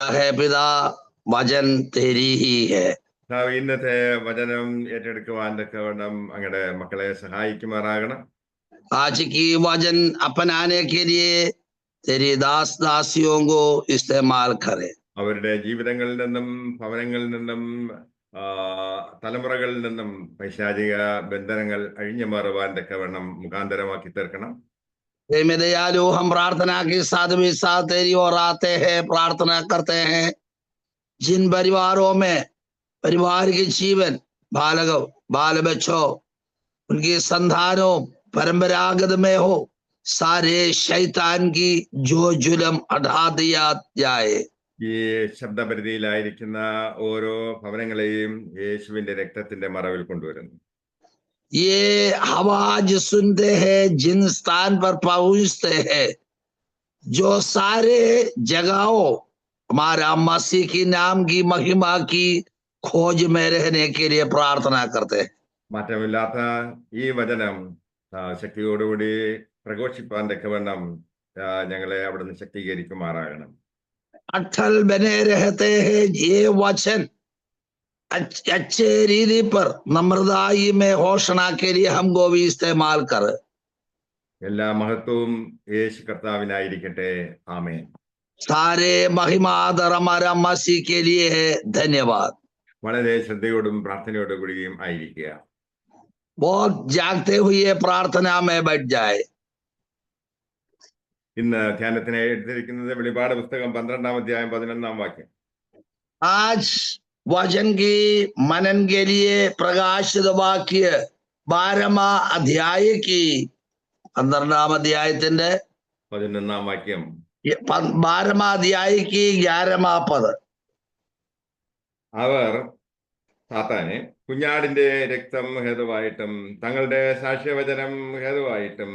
है पिता, वचन तेरी ही है। ഇന്നത്തെ വചനം ഏറ്റെടുക്കുവാൻ തക്കവണ്ണം അങ്ങയുടെ മക്കളെ സഹായിക്കുമാറാകണം. आज की वचन अपनाने के लिए तेरी दास दासियों को इस्तेमाल करे। അവരുടെ ജീവിതങ്ങളിൽ നിന്നും ഭവനങ്ങളിൽ നിന്നും തലമുറകളിൽ നിന്നും പൈശാചിക ബന്ധനങ്ങൾ അഴിഞ്ഞു മാറുവാൻ തക്കവണ്ണം മുഖാന്തരമാക്കി തീർക്കണം. में दयालु, हम प्रार्थना के साथ भी साथ तेरी ओर आते हैं, प्रार्थना करते हैं जिन परिवारों में परिवार के जीवन बाल बच्चों उनकी संतानों परंपरागत में हो, सारे शैतान की जो जुल्म हटा दिया जाए. ഈ ശബ്ദപരിധിയിലായിരിക്കുന്ന ഓരോ ഭവനങ്ങളെയും യേശുവിന്റെ രക്തത്തിന്റെ മറവിൽ കൊണ്ടുവരുന്നു. ये आवाज सुनते हैं जिन स्थान पर पहुंचते हैं, जो सारे जगहों हमारा मसीह की नाम की महिमा की खोज में रहने के लिए प्रार्थना करते हैं. മാറ്റമില്ലാത്ത ഈ വചനം ശക്തിയോടുകൂടി പ്രഘോഷിപ്പാൻ തക്കവണ്ണം ഞങ്ങളെ അവിടുന്ന് ശക്തീകരിക്കുമാറാകണം. अटल बने रहते हैं ये वचन अच्छे रीति पर नम्रताई में घोषणा के लिए हमको भी इस्तेमाल कर. എല്ലാ മഹത്വവും യേശു കർത്താവിനായിരിക്കട്ടെ. ആമേൻ. सारे महिमा आदर हमारा मसीह के लिए है. धन्यवाद. വളരെ ശ്രദ്ധയോടും പ്രാർത്ഥനയോടും കൂടിയും ആയിരിക്കുക. बहुत जागते हुए प्रार्थना में बैठ जाए. ഇന്ന് ധ്യാനത്തിനായി എടുത്തിരിക്കുന്നത് വെളിപാട് പുസ്തകം 12-ാം അധ്യായം 11-ാം വാക്യം. आज वचन की मनन के लिए प्रकाशित वाक्य 12वां अध्याय की 12-ാം അധ്യായത്തിന്റെ 11-ാം വാക്യം. 12वां अध्याय की 11वां पद. അവർ സാത്താനെ കുഞ്ഞാടിന്റെ രക്തം ഹേതുവായിട്ടും തങ്ങളുടെ സാക്ഷ്യവചനം ഹേതുവായിട്ടും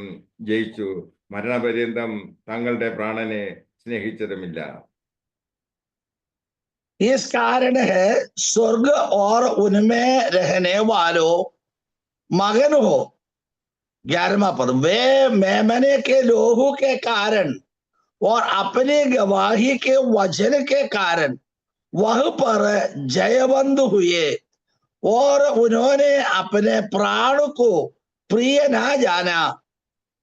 ജയിച്ചു, മരണപര്യന്തം തങ്ങളുടെ പ്രാണനെ സ്നേഹിച്ചതുമില്ല. इस कारण है स्वर्ग और उनमें रहने वालों मगन हो. 11वां पद. वे मेमने के लोहू के कारण और अपनी गवाही के वचन के कारण वह पर जयवंत हुए और उन्होंने अपने प्राण को प्रिय ना जाना,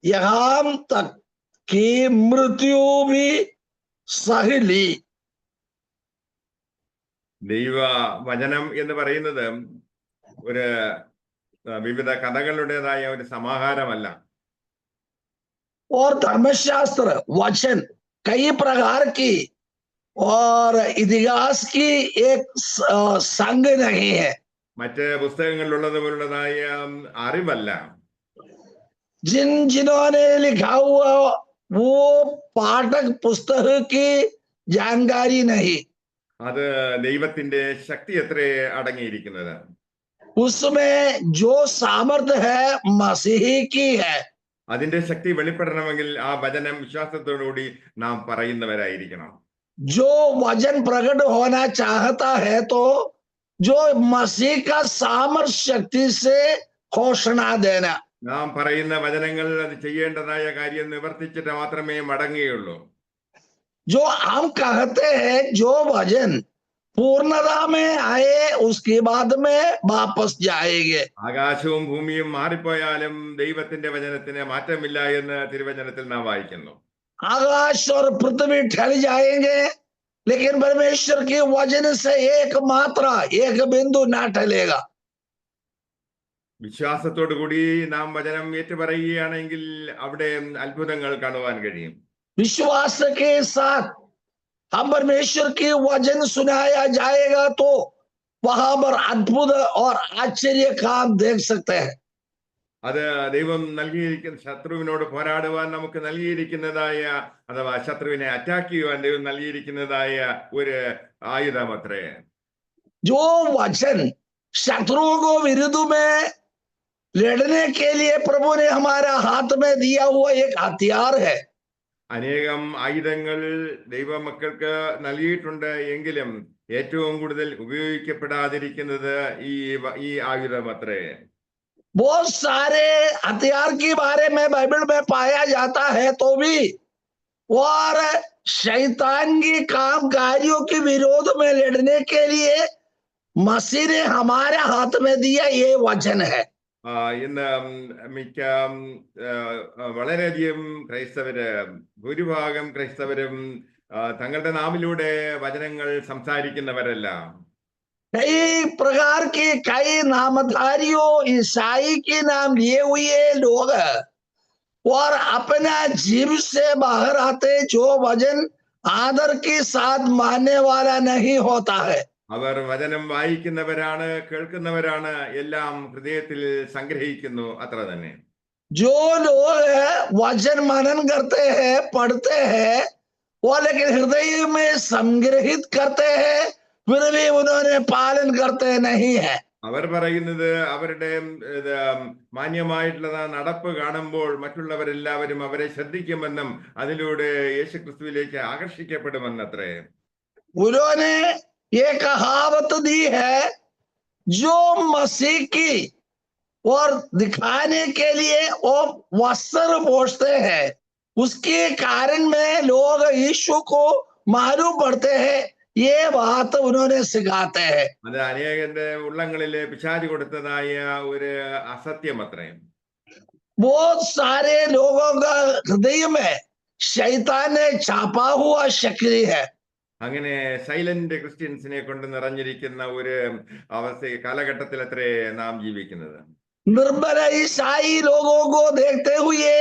यहाँ तक कि मृत्यु भी सह ली. ദൈവ വചനം എന്ന് പറയുന്നത് ഒരു വിവിധ കഥകളുടേതായ ഒരു സമാഹാരമല്ല. और धर्मशास्त्र वचन कई प्रकार की और इतिहास की एक संग नहीं है. മറ്റ് പുസ്തകങ്ങളിലുള്ളതുപോലുള്ളതായ അറിവല്ല. जिन्होंने लिखा हुआ वो पाठक पुस्तक की जानकारी नहीं. അത് ദൈവത്തിന്റെ ശക്തി എത്രേ അടങ്ങിയിരിക്കുന്നത്. उसमें जो सामर्थ्य है मसीही की है. അതിന്റെ ശക്തി വെളിപ്പെടണമെങ്കിൽ ആ വചനം വിശ്വാസത്തോടുകൂടി നാം പറയുന്നവരായിരിക്കണം. जो वचन प्रकट होना चाहता है तो जो मसीह का सामर्थ्य शक्ति से घोषणा देना. നാം പറയുന്ന വചനങ്ങൾ അത് ചെയ്യേണ്ടതായ കാര്യം നിവർത്തിച്ചിട്ട് മാത്രമേ മടങ്ങുകയുള്ളൂ. जो हम कहते हैं जो वचन पूर्णता में आए उसके बाद में वापस जाएंगे. ആകാശവും ഭൂമിയും മാറിപ്പോയാലും ദൈവത്തിന്റെ വചനത്തിന് മാറ്റമില്ല എന്ന് തിരുവചനത്തിൽ നാം വായിക്കുന്നു. आकाश और पृथ्वी ठहर जाएंगे लेकिन परमेश्वर के वचन से एक मात्रा एक बिंदु ना टलेगा. വിശ്വാസത്തോടു കൂടി നാം വചനം ഏറ്റുപറയുകയാണെങ്കിൽ അവിടെ അത്ഭുതങ്ങൾ കാണുവാൻ കഴിയും. विश्वास के साथ हम परमेश्वर के वचन सुनाया जाएगा तो वहां पर अद्भुत और आश्चर्य काम देख सकते हैं. അത് ദൈവം നൽകിയിരിക്കുന്ന ശത്രുവിനോട് പോരാടുവാൻ നമുക്ക് നൽകിയിരിക്കുന്നതായ അഥവാ ശത്രുവിനെ അറ്റാക്ക് ചെയ്യുവാൻ ദൈവം നൽകിയിരിക്കുന്നതായ ഒരു ആയുധം അത്രേ. जो वचन शत्रुओं को विरुद्ध में लड़ने के लिए प्रभु ने हमारा हाथ में दिया हुआ एक हथियार है. അനേകം ആയുധങ്ങൾ ദൈവമക്കൾക്ക് നൽകിയിട്ടുണ്ട് എങ്കിലും ഏറ്റവും കൂടുതൽ ഉപയോഗിക്കപ്പെടാതിരിക്കുന്നത് ഈ ആയുധം അത്രേ. बहुत सारे हथियार के बारे में बाइबल में पाया जाता है तो भी और शैतान की कामकारियों के विरोध में लड़ने के लिए मसीह ने हमारे हाथ में दिया ये वचन है। ഇന്ന് മിക്ക വളരെയധികം ക്രൈസ്തവര്, ഭൂരിഭാഗം ക്രൈസ്തവരും തങ്ങളുടെ നാവിലൂടെ വചനങ്ങൾ സംസാരിക്കുന്നവരല്ല. कई प्रकार के कई नामधारियों ईसाई के नाम लिए हुए लोग और अपना जीव से बाहर आते जो वचन आदर के साथ मानने वाला नहीं होता है। അവർ വചനം വായിക്കുന്നവരാണ്, കേൾക്കുന്നവരാണ്, എല്ലാം ഹൃദയത്തിൽ സംഗ്രഹിക്കുന്നു, അത്ര തന്നെ. जो लोग वचन मनन करते हैं, पढ़ते हैं, वो लेकिन हृदय में संग्रहित करते हैं, फिर भी उन्होंने पालन करते नहीं है। അവർ പറയുന്നത് അവരുടെ മാന്യമായിട്ടുള്ള നടപ്പ് കാണുമ്പോൾ മറ്റുള്ളവരെല്ലാവരും അവരെ ശ്രദ്ധിക്കുമെന്നും അതിലൂടെ യേശുക്രിസ്തുവിലേക്ക് ആകർഷിക്കപ്പെടുമെന്നത്രേ. उन्होंने ये कहावत दी है, जो मसीह की और दिखाने के लिए वो वस्त्र पोंछते हैं, उसके कारण में लोग यीशु को मालूम पड़ते हैं, ये बात उन्होंने सिखाते हैं। അത് അനേകന്റെ ഉള്ളങ്ങളിലെ പിശാച് കൊടുത്തതായ ഒരു അസത്യം അത്രേ. बहुत सारे लोगों का हृदय में शैतान ने छापा हुआ शक्ति है। അങ്ങനെ സൈലന്റ് ക്രിസ്ത്യൻസിനെ കൊണ്ട് നിറഞ്ഞിരിക്കുന്ന ഒരു അവസ്ഥ കാലഘട്ടത്തിൽ അത്രേ നാം ജീവിക്കുന്നത്. निर्बल ईसाई लोगों को देखते हुए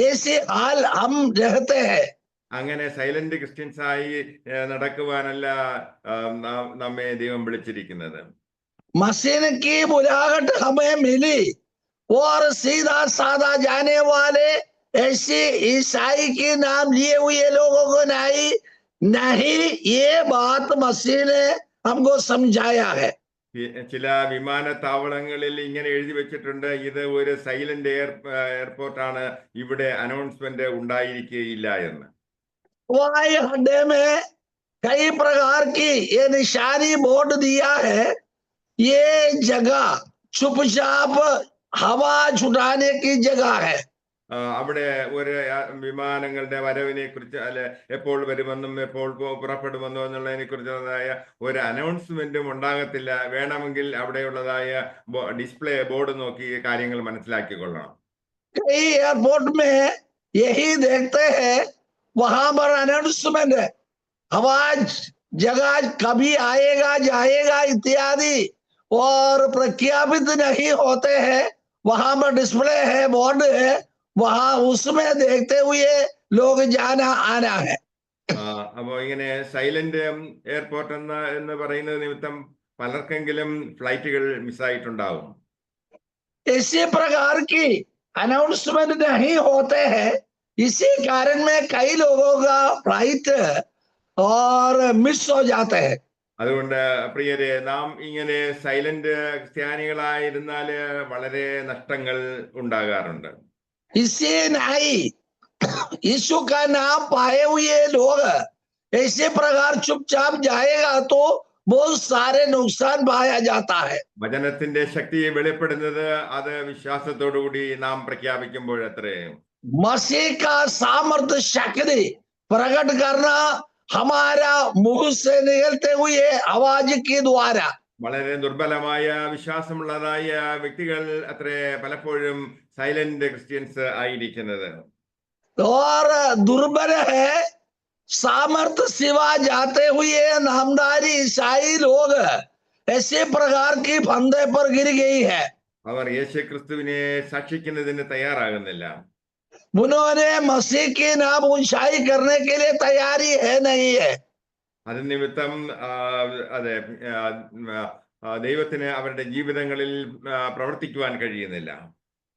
ऐसे हाल हम रहते हैं। അങ്ങനെ സൈലന്റ് ക്രിസ്ത്യൻസ് ആയി നടക്കുവാനല്ല നമ്മെ ദൈവം വിളിച്ചിരിക്കുന്നത്. मसीह की बुलाहट हमें मिली और सीधा साधा जाने वाले ऐसे ईसाई के नाम लिए हुए लोगों को नहीं, ये बात मसीह ने हमको समझाया है। ചില വിമാനത്താവളങ്ങളിൽ ഇങ്ങനെ എഴുതി വെച്ചിട്ടുണ്ട്, ഇത് ഒരു സൈലന്റ് എയർപോർട്ടാണ്, ഇവിടെ അനൗൺസ്മെന്റ് ഉണ്ടായിരിക്കുകയില്ല എന്ന്. हवाई अड्डे में कई प्रकार की ये निशानी बोर्ड दिया है, ये जगह चुपचाप हवा छुटाने की जगह है। അവിടെ ഒരു വിമാനങ്ങളുടെ വരവിനെ കുറിച്ച് അല്ലെ എപ്പോൾ വരുമെന്നും എപ്പോൾ പുറപ്പെടുമെന്നോ എന്നുള്ളതിനെ കുറിച്ചുള്ളതായ ഒരു അനൗൺസ്മെന്റും ഉണ്ടാകത്തില്ല. വേണമെങ്കിൽ അവിടെയുള്ളതായ ഡിസ്പ്ലേ ബോർഡ് നോക്കി കാര്യങ്ങൾ മനസ്സിലാക്കിക്കൊള്ളണം. कई एयरपोर्ट में यही देखते हैं, वहां पर अनाउंसमेंट है, हवा जगह कभी आएगा जाएगा इत्यादि और प्रख्यापित नहीं होते हैं। वहां पर डिस्प्ले है, बोर्ड है, वहां उसमें देखते हुए लोग जाना आना है। അപ്പോ ഇങ്ങനെ സൈലന്റ് എയർപോർട്ട് എന്ന് പറയുന്നത് നിമിത്തം പലർക്കെങ്കിലും ഫ്ലൈറ്റുകൾ മിസ്സായിട്ടുണ്ടാവും. इसी प्रकार की अनाउंसमेंट नहीं होते हैं, इसी कारण में कई लोगों का फ्लाइट और मिस हो जाते हैं। അതുകൊണ്ട് പ്രിയരെ, നാം ഇങ്ങനെ സൈലന്റ് ക്രിസ്ത്യാനികളായിരുന്നാല് വളരെ നഷ്ടങ്ങൾ ഉണ്ടാകാറുണ്ട്. इससे नहीं, यीशु का नाम पाए हुए लोग ऐसे प्रकार चुपचाप जाएगा तो बहुत सारे नुकसान पाया जाता है। വചനത്തിന്റെ ശക്തി വെളിപ്പെടുന്നത് അത് വിശ്വാസത്തോടുകൂടി നാം പ്രഖ്യാപിക്കുമ്പോഴത്രേ. मसीह का सामर्थ्य शक्ति प्रकट करना हमारा मुंह से निकलते हुए आवाज के द्वारा। വളരെ ദുർബലമായ വിശ്വാസമുള്ളതായ വ്യക്തികൾ അത്രേ പലപ്പോഴും സൈലന്റ് ക്രിസ്ത്യൻസ് ആയിരിക്കുന്നത്. और दुर्बल है सामर्थ्य सिवा जाते हुए नामधारी ईसाई लोग ऐसे प्रकार की फंदे पर गिर गई है। അവർ യേശു ക്രിസ്തുവിനെ സാക്ഷിക്കുന്നതിന് തയ്യാറാകുന്നില്ല. उन्होंने मसीह के नाम ऊंचाई करने के लिए तैयारी है नहीं है। അത് നിമിത്തം അതെ ദൈവത്തിന് അവരുടെ ജീവിതങ്ങളിൽ പ്രവർത്തിക്കുവാൻ കഴിയുന്നില്ല.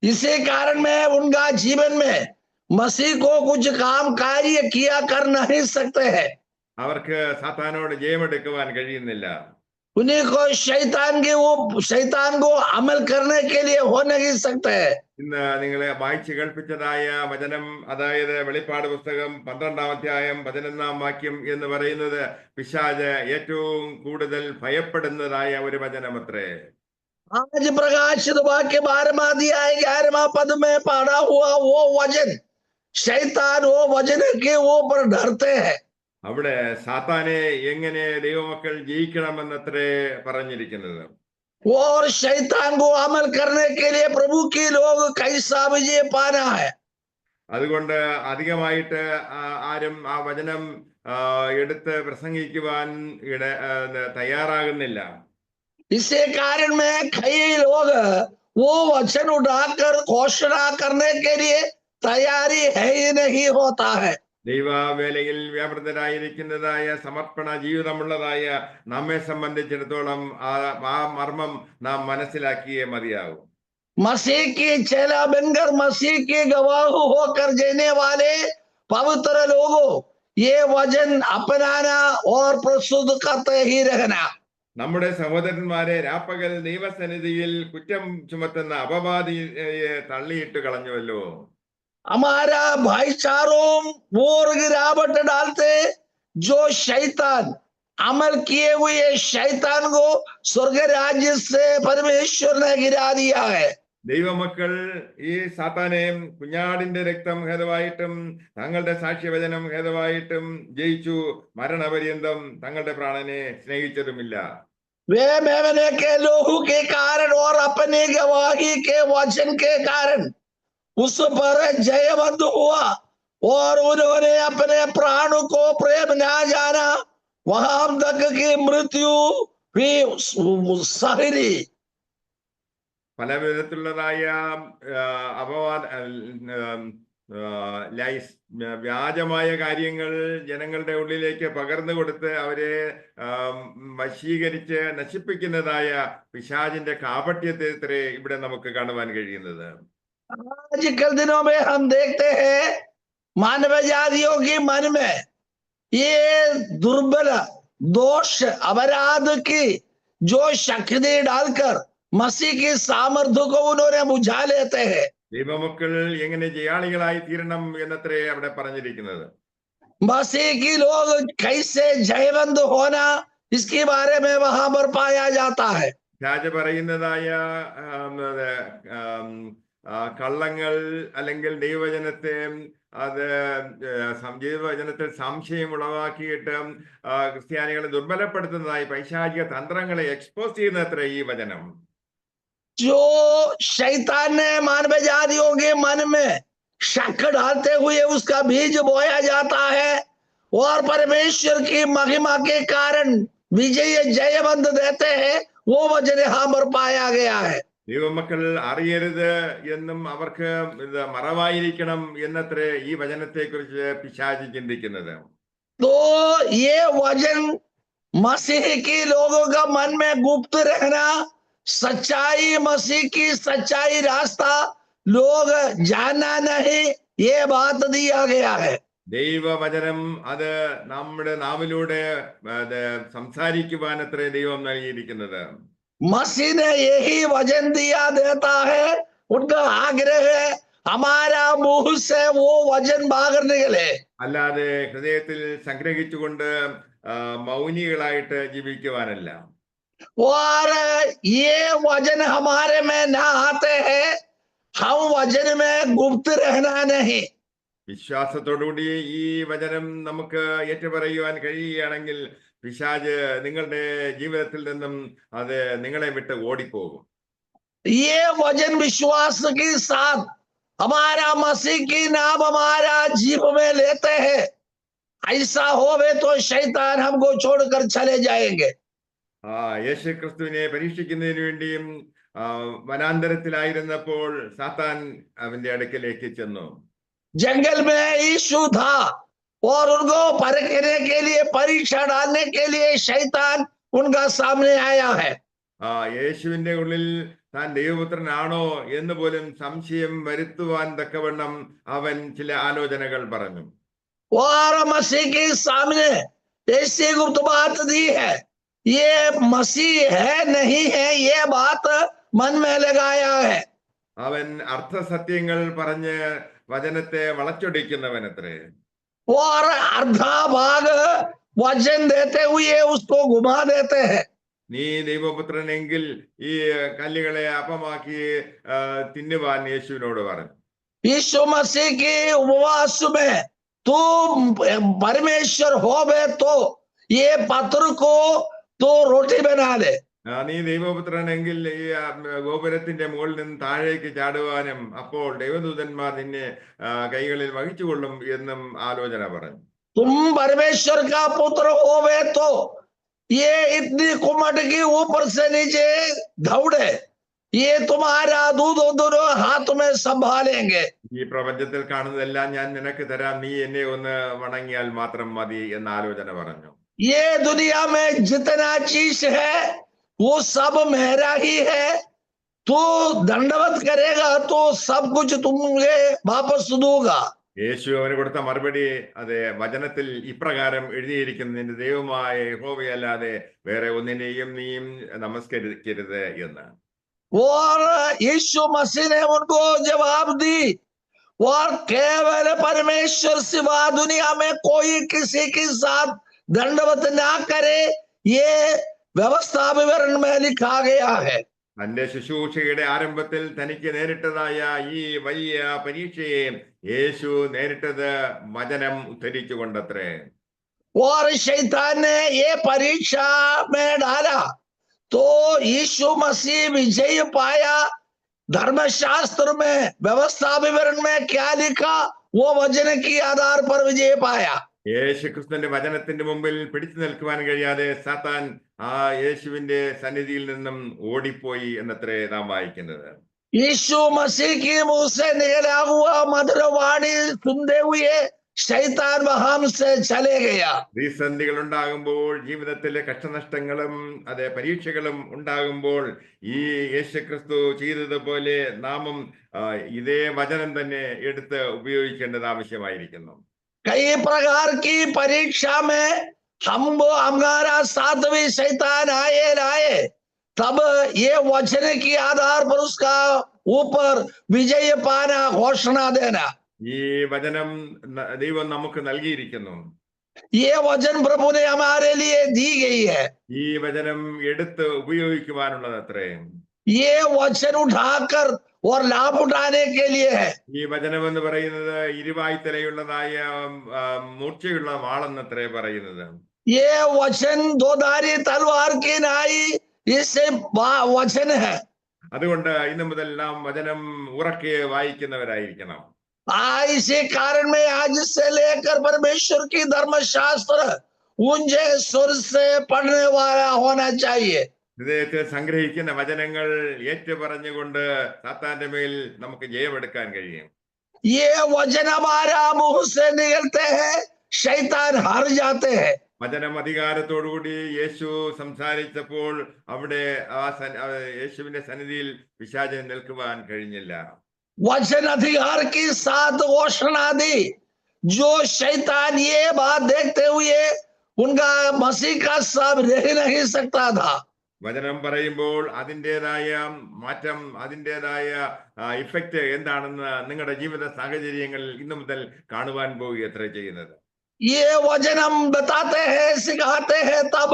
इसी कारण में उनका जीवन में मसीह को कुछ काम कार्य किया कर नहीं सकते हैं। അവർക്ക് സാത്താനോട് ജയമെടുക്കുവാൻ കഴിയുന്നില്ല. उन्हीं को शैतान को अमल करने के लिए हो नहीं सकते हैं। ഇന്ന് നിങ്ങളെ വായിച്ചു കേൾപ്പിച്ചതായ വചനം, അതായത് വെളിപ്പാട് പുസ്തകം 12-ാം അധ്യായം 11-ാം വാക്യം എന്ന് പറയുന്നത് പിശാച് ഏറ്റവും കൂടുതൽ ഭയപ്പെടുന്നതായ ഒരു വചനമത്രേ. आज प्रकाशित वाक्य 12वां अध्याय 11वां पद में पढ़ा हुआ वो वचन शैतान वो वचन के ऊपर डरते हैं। അവിടെ സാത്താനെ എങ്ങനെ ദൈവമക്കൾ ജയിക്കണമെന്നത്രേ പറഞ്ഞിരിക്കുന്നത്. और शैतान को अमल करने के लिए प्रभु के लोग कैसा विजय पाना है। അതുകൊണ്ട് അധികമായിട്ട് ആരും ആ വചനം എടുത്ത് പ്രസംഗിക്കുവാൻ തയ്യാറാകുന്നില്ല. इसी कारण में कई लोग वो वचन उठाकर घोषणा करने के लिए तैयारी है ही नहीं होता है। ദൈവവേലയിൽ വ്യാപൃതരായിരിക്കുന്നതായ സമർപ്പണ ജീവിതമുള്ളതായ നമ്മെ സംബന്ധിച്ചിടത്തോളം ആ മർമ്മം നാം മനസ്സിലാക്കിയേ മതിയാകും. मसीह की चेला बनकर मसीह के गवाह होकर जीने वाले पवित्र लोगों ये वचन अपनाना और प्रस्तुत करते ही रहना। നമ്മുടെ സഹോദരന്മാരെ രാപ്പകൽ ദൈവസന്നിധിയിൽ കുറ്റം ചുമത്തുന്ന അപവാദിയെ തള്ളിയിട്ട് കളഞ്ഞുവല്ലോ. हमारा भाईचारों और गिरावट डालते जो शैतान अमल किए हुए शैतान को स्वर्ग राज्य से परमेश्वर ने गिरा दिया है। ദൈവമക്കൾ ഈ സാത്താനെയും കുഞ്ഞാടിന്റെ രക്തം ഹേതുവായിട്ടും തങ്ങളുടെ സാക്ഷ്യവചനം ഹേതുവായിട്ടും ജയിച്ചു മരണപര്യന്തം തങ്ങളുടെ പ്രാണനെ സ്നേഹിച്ചതുമില്ല. वे मेमने के लोहू के कारण और अपनी गवाही के वचन के कारण उस पर जयवंत हुआ और उन्होंने अपने प्राण को प्रेम न जाना, वहां तक की मृत्यु भी सहरी। പല വിധത്തിലുള്ളതായ വ്യാജമായ കാര്യങ്ങൾ ജനങ്ങളുടെ ഉള്ളിലേക്ക് പകർന്നു കൊടുത്ത് അവരെ വശീകരിച്ച് നശിപ്പിക്കുന്നതായ പിശാചിന്റെ കാപട്യത്തെ ഇവിടെ നമുക്ക് കാണുവാൻ കഴിയുന്നത്. आजकल दिनों में हम देखते हैं मानव जातियों के मन में ये दुर्बल दोष अपराध की जो शक्ति डालकर मसीह की सामर्थ्य को उन्होंने बुझा लेते हैं। ദൈവമക്കൾ എങ്ങനെ ജയാളികളായി തീരണം എന്നത്രേ അവിടെ പറഞ്ഞിരിക്കുന്നത്. मसीह की लोग कैसे जयवंत होना इसके बारे में वहां पर पाया जाता है। രാജ പറയുന്നതായ കള്ളങ്ങൾ അല്ലെങ്കിൽ ദൈവവചനത്തെ ദൈവവചനത്തിൽ സംശയം ഉളവാക്കിയിട്ട് ക്രിസ്ത്യാനികളെ ദുർബലപ്പെടുത്തുന്നതായി പൈശാചിക തന്ത്രങ്ങളെ എക്സ്പോസ് ചെയ്യുന്നത്ര ഈ വചനം. जो शैतान ने मानव जातियों के मन में शक डालते हुए उसका बीज बोया जाता है और परमेश्वर की महिमा के कारण विजय जयवंत देते हैं, वो वचन यहाँ पर पाया गया है। ദൈവമക്കൾ അറിയരുത് എന്നും അവർക്ക് മറവായിരിക്കണം എന്നത്രേ ഈ വചനത്തെ കുറിച്ച് പിശാചി ചിന്തിക്കുന്നത്. तो ये वचन मसीह के लोगों का मन में गुप्त रहना, सच्चाई मसीह की सच्चाई रास्ता लोग जानना नहीं, ये बात दिया गया है। ദൈവവചനം അത് നമ്മുടെ നാവിലൂടെ സംസാരിക്കുവാൻ അത്രേ ദൈവം നൽകിയിരിക്കുന്നത്. मसीह ने यही वचन दिया देता है, उनका आग्रह है हमारा मुंह से वो वचन बाहर निकले। അല്ലാതെ ഹൃദയത്തിൽ സംഗ്രഹിച്ചുകൊണ്ട് മൗനികളായിട്ട് ജീവിക്കുവാനല്ല. और ये वचन हमारे में ना आते हैं, हम वचन में गुप्त रहना नहीं। വിശ്വാസത്തോടുകൂടി ഈ വചനം നമുക്ക് ഏറ്റുപറയുവാൻ കഴിയുകയാണെങ്കിൽ പിശാച് നിങ്ങളുടെ ജീവിതത്തിൽ നിന്നും അത് നിങ്ങളെ വിട്ട് ഓടിപ്പോകും. ये वचन विश्वास के साथ हमारा मसीह की नाम हमारा जीव में लेते हैं, ऐसा होवे तो शैतान हमको छोड़कर चले जाएंगे। യേശു ക്രിസ്തുവിനെ പരീക്ഷിക്കുന്നതിന് വേണ്ടിയും വനാന്തരത്തിലായിരുന്നപ്പോൾ സാത്താൻ അവന്റെ അടുക്കലേക്ക് ചെന്നു. जंगल में यीशु था और उनको परखने के लिए, परीक्षा डालने के लिए शैतान उनका सामने आया है। യേശുവിന്റെ ഉള്ളിൽ താൻ ദൈവപുത്രനാണോ എന്ന് പോലും സംശയം വരുത്തുവാൻ തക്കവണ്ണം അവൻ ചില ആലോചനകൾ പറഞ്ഞു. और मसीह के सामने ऐसी गुप्त बात दी है, ये मसीह है नहीं है ये बात मन में लगाया है। അവൻ അർത്ഥസത്യങ്ങൾ പറഞ്ഞ് വചനത്തെ വളച്ചൊടിക്കുന്നവനത്രേ. और आधा भाग वचन देते हुए उसको घुमा देते हैं। നീ ദൈവപുത്രനെങ്കിൽ ഈ കല്ലുകളെ അപ്പമാക്കി തിന്നുവാൻ യേശുവിനോട് പറഞ്ഞു. यीशु मसीह की उपवास में तू परमेश्वर होवे तो ये पत्थर को तो रोटी बना दे. നീ ദൈവപുത്രനെങ്കിൽ ഈ ഗോപുരത്തിന്റെ മുകളിൽ നിന്ന് താഴേക്ക് ചാടുവാനും അപ്പോൾ ദൈവദൂതന്മാർ നിന്നെ കൈകളിൽ വഹിച്ചുകൊള്ളും എന്നും ആലോചന പറഞ്ഞു. तुम परमेश्वर का पुत्र होवे तो ये इतनी कुमट की ऊपर से नीचे दौड़े, ये तुम्हारा दूध दोनों हाथ में संभालेंगे. ഈ പ്രപഞ്ചത്തിൽ കാണുന്നതെല്ലാം ഞാൻ നിനക്ക് തരാം, നീ എന്നെ ഒന്ന് വണങ്ങിയാൽ മാത്രം മതി എന്ന ആലോചന പറഞ്ഞു. ये दुनिया में जितना चीज है वो सब मेरा ही है. तू दंडवत करेगा तो सब कुछ तुमसे वापस दूंगा. യേശു അവന് കൊടുത്ത മറുപടി അതെ വചനത്തിൽ ഇപ്രകാരം എഴുതിയിരിക്കുന്നു, നിന്റെ ദൈവമായ യഹോവയല്ലാതെ വേറെ ഒന്നിനെയും നീയും നമസ്കരിക്കരുത് എന്ന്. और यीशु मसीह ने उनको जवाब दी, और केवल परमेश्वर सिवा दुनिया में कोई किसी के साथ दंडवत ना करे, ये व्यवस्था विवरण में लिखा गया है. തന്റെ ശുശ്രൂഷയുടെ ആരംഭത്തിൽ തനിക്ക് നേരിട്ടതായ ഈ വലിയ പരീക്ഷയെ യേശു നേരിട്ടത് വചനം ഉദ്ധരിച്ചുകൊണ്ടത്രേ. और शैतान ने ये परीक्षा में डाला तो यीशु मसीह विजय पाया. धर्मशास्त्र में व्यवस्था विवरण में क्या लिखा वो वचन के आधार पर विजय पाया. യേശു ക്രിസ്തുവിന്റെ വചനത്തിന്റെ മുമ്പിൽ പിടിച്ചു നിൽക്കുവാൻ കഴിയാതെ സാത്താൻ ആ യേശുവിന്റെ സന്നിധിയിൽ നിന്നും ഓടിപ്പോയി എന്നത്രേ നാം വായിക്കുന്നത്. यीशु मसीह की मुंह से निकला हुआ मधुर वाणी सुनते हुए शैतान वहां से चले गया. പ്രതിസന്ധികൾ ഉണ്ടാകുമ്പോൾ, ജീവിതത്തിലെ കഷ്ടനഷ്ടങ്ങളും അതെ പരീക്ഷകളും ഉണ്ടാകുമ്പോൾ ഈ യേശു ക്രിസ്തു ചെയ്തതുപോലെ നാമും ഇതേ വചനം തന്നെ എടുത്ത് ഉപയോഗിക്കേണ്ടത് ആവശ്യമായിരിക്കുന്നു. कई प्रकार की परीक्षा में हमारा साथ भी शैतान आए लाए, तब ये वचन के आधार पर उसका ऊपर विजय पाना, घोषणा देना. ഈ വചനം ദൈവം നമുക്ക് നൽകിയിരിക്കുന്നു. ये वचन प्रभु ने हमारे लिए दी गई है. ഈ വചനം എടുത്ത് ഉപയോഗിക്കുവാനുള്ളത് അത്രേ. ये वचन उठाकर और लाभ उठाने के लिए है. ഈ വചനം എന്ന് പറയുന്നത് ഇരുവായ്ത്തലയുള്ളതായ മൂർച്ചയുള്ള വാളെന്നത്രേ പറയുന്നത്. ये वचन दोधारी तलवार की नाई इससे वचन है. അതുകൊണ്ട് ഇന്നു മുതൽ നാം വചനം ഉറക്കെ വായിക്കുന്നവരായിരിക്കണം. इसी कारण में आज से लेकर परमेश्वर की धर्मशास्त्र ऊंचे सुर से पढ़ने वाला होना चाहिए. ഹൃദയത്തിൽ സംഗ്രഹിക്കുന്ന വചനങ്ങൾ ഏറ്റു പറഞ്ഞുകൊണ്ട് സാത്താന്റെ മേൽ നമുക്ക് ജയമെടുക്കാൻ കഴിയും. ये वचन हमारा मुंह से निकलते हैं, शैतान हार जाते हैं. വചനം അധികാരത്തോടുകൂടി യേശു സംസാരിച്ചപ്പോൾ അവിടെ യേശുവിന്റെ സന്നിധിയിൽ പിശാചിന് നിൽക്കുവാൻ കഴിഞ്ഞില്ല. वचन अधिकार के साथ घोषणा दी. जो शैतान ये बात देखते हुए उनका मसीह का सब रह नहीं सकता था. വചനം പറയുമ്പോൾ അതിൻ്റെതായ മാറ്റം, അതിൻ്റെതായ ഇഫക്റ്റ് എന്താണെന്ന് നിങ്ങളുടെ ജീവിത സാഹചര്യങ്ങളിൽ ഇന്നു മുതൽ കാണുവാൻ പോവുകയത്ര ചെയ്യുന്നത്. ये वचन हम बताते हैं, सिखाते हैं, तब